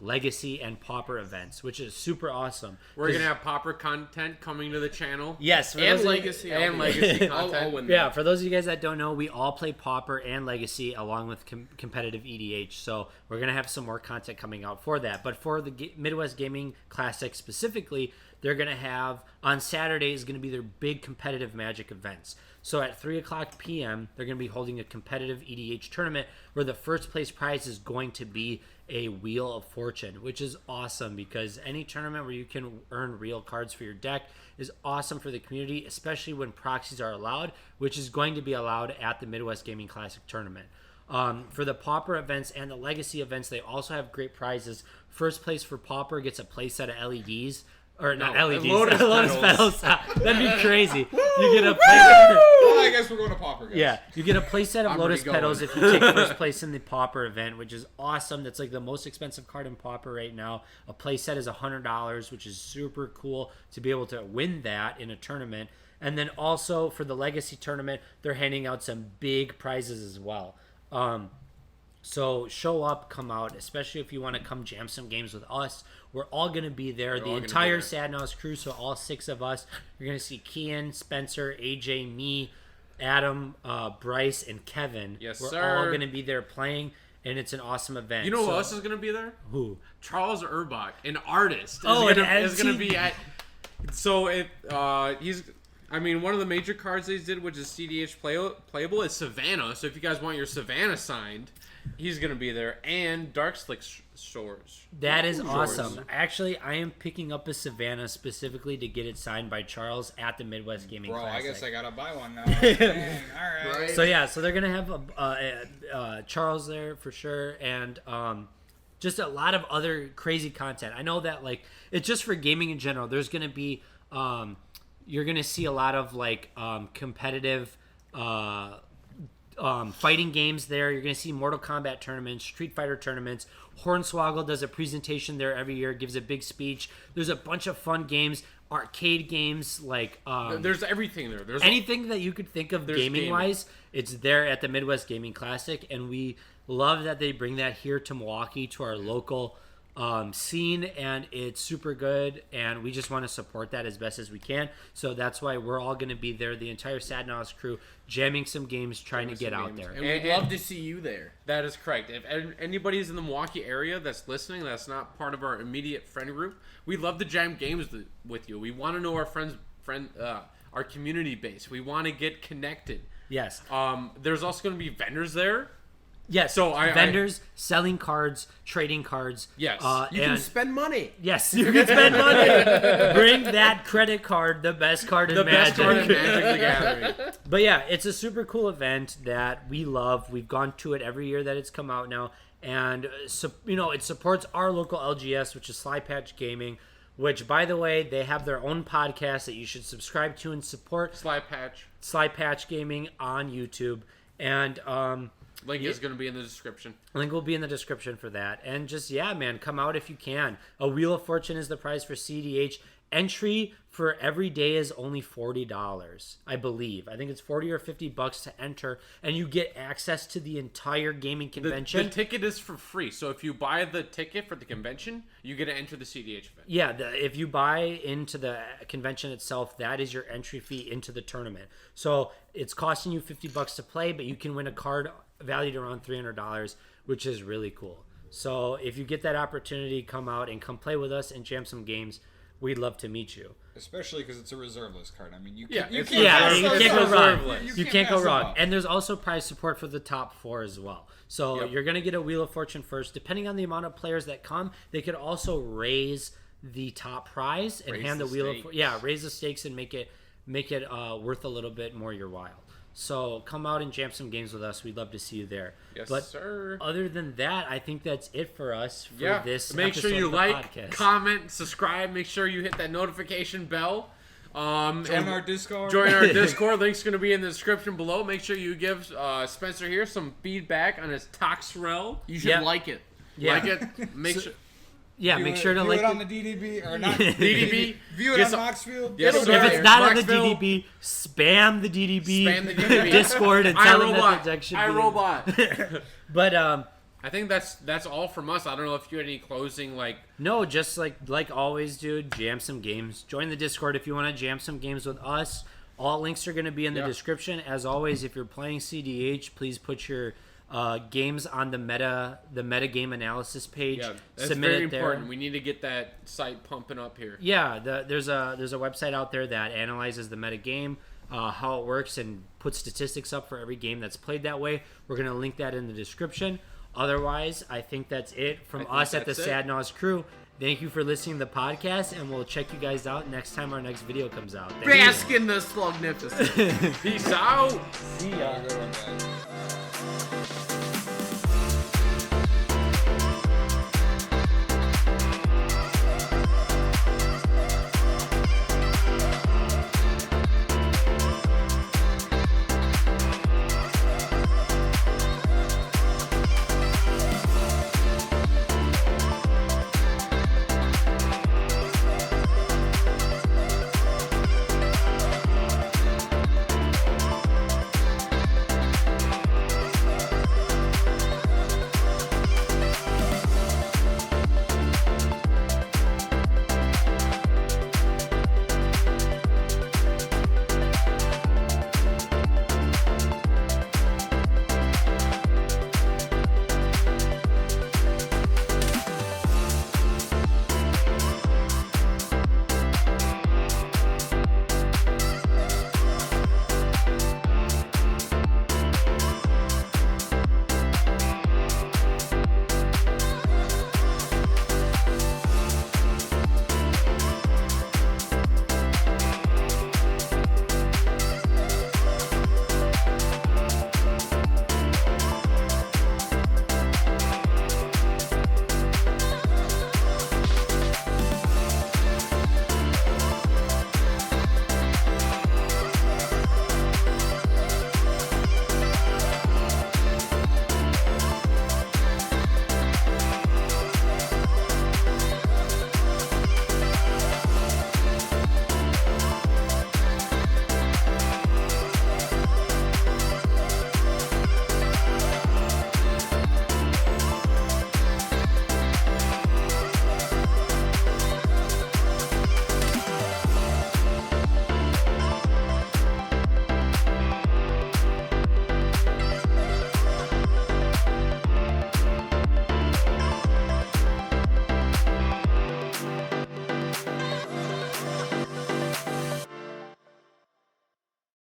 Legacy and Pauper events, which is super awesome. We're gonna have Pauper content coming to the channel. Yes, and Legacy. And Legacy I'll content. win Yeah, that. for those of you guys that don't know, we all play Pauper and Legacy along with competitive EDH, so we're going to have some more content coming out for that. But for the Midwest Gaming Classic specifically, they're going to have, on Saturday is going to be their big competitive Magic events. So at 3 o'clock p.m., they're going to be holding a competitive EDH tournament where the first place prize is going to be a Wheel of Fortune, which is awesome because any tournament where you can earn real cards for your deck is awesome for the community, especially when proxies are allowed, which is going to be allowed at the Midwest Gaming Classic tournament. For the Pauper events and the Legacy events, they also have great prizes. First place for Pauper gets a playset of LEDs. Or not LEDs, Lotus Petals. That'd be crazy. You get a Well, I guess we're going to Pauper, guys. Yeah, you get a playset of I'm Lotus already Petals if you take first place in the Pauper event, which is awesome. That's like the most expensive card in Pauper right now. A playset is $100, which is super cool to be able to win that in a tournament. And then also for the Legacy tournament, they're handing out some big prizes as well. So show up, come out, especially if you want to come jam some games with us. We're all going to be there. The entire Sadnos crew, so all 6 of us. You're going to see Kian, Spencer, AJ, me, Adam, Bryce, and Kevin. Yes, We're sir. all going to be there playing, and it's an awesome event. You know who else is gonna be there? Who? Charles Urbach, an artist, an is gonna be at. So he's. I mean, one of the major cards they did, which is cEDH playable, is Savannah. So if you guys want your Savannah signed, he's gonna be there, and Dark Slick Shores. That is awesome. Actually, I am picking up a Savannah specifically to get it signed by Charles at the Midwest Gaming Bro, Classic. I guess I gotta buy one now. Dang, all right. So yeah, so they're gonna have Charles there for sure, and just a lot of other crazy content. I know that like it's just for gaming in general. There's gonna be you're gonna see a lot of like competitive fighting games there. You're gonna see Mortal Kombat tournaments, Street Fighter tournaments. Hornswoggle does a presentation there every year, gives a big speech. There's a bunch of fun games, arcade games like There's everything there. There's anything that you could think of gaming wise, it's there at the Midwest Gaming Classic, and we love that they bring that here to Milwaukee, to our local scene, and it's super good, and we just want to support that as best as we can. So that's why we're all going to be there, the entire Sadnos crew, jamming some games, trying to get out there. And we'd love to see you there. That is correct. If anybody's in the Milwaukee area that's listening, that's not part of our immediate friend group, we'd love to jam games with you. We want to know our community base. We want to get connected. Yes. There's also going to be vendors there. Yes. So vendors selling cards, trading cards. Yes. You can spend money. Yes, you can spend money. Bring that credit card, the best card in Magic. Best card in Magic the Gathering. But yeah, it's a super cool event that we love. We've gone to it every year that it's come out now. And, it supports our local LGS, which is Slypatch Gaming, which, by the way, they have their own podcast that you should subscribe to and support. Slypatch Gaming on YouTube. And link is going to be in the description. Link will be in the description for that. And just, man, come out if you can. A Wheel of Fortune is the prize for cEDH. Entry for every day is only $40, I believe. I think it's $40 or $50 to enter, and you get access to the entire gaming convention. The ticket is for free, so if you buy the ticket for the convention, you get to enter the cEDH event. Yeah, if you buy into the convention itself, that is your entry fee into the tournament. So it's costing you $50 to play, but you can win a card valued around $300, which is really cool. So if you get that opportunity, come out and come play with us and jam some games. We'd love to meet you. Especially because it's a reserve list card. I mean, you can't go wrong. You can't go wrong. And there's also prize support for the top 4 as well. So you're going to get a Wheel of Fortune first. Depending on the amount of players that come, they could also raise the top prize and hand the Wheel of raise the stakes and make it worth a little bit more your while. So come out and jam some games with us. We'd love to see you there. Yes, but sir. Other than that, I think that's it for us for this Make episode sure you of the like, podcast. comment, subscribe. Make sure you hit that notification bell. Join our Discord. Link's going to be in the description below. Make sure you give Spencer here some feedback on his Toxrill. You should like it. Yeah. Like it. Make sure. Yeah, make sure to like it on the DDB or not. DDB. View it on Moxfield. Yes, if it's not on the DDB, spam the DDB. Discord and tell them that the deck should be. iRobot. But I think that's all from us. I don't know if you had any closing No, just like always, dude. Jam some games. Join the Discord if you want to jam some games with us. All links are going to be in the description. As always, if you're playing cEDH, please put your games on the metagame analysis page. Yeah, that's Submit very it there. important. We need to get that site pumping up here. Yeah, there's a website out there that analyzes the metagame, how it works, and puts statistics up for every game that's played that way. We're gonna link that in the description. Otherwise, I think that's it from us at the Sadnaws crew. Thank you for listening to the podcast, and we'll check you guys out next time our next video comes out. Bask in the Slugnifficent. Peace out. See ya.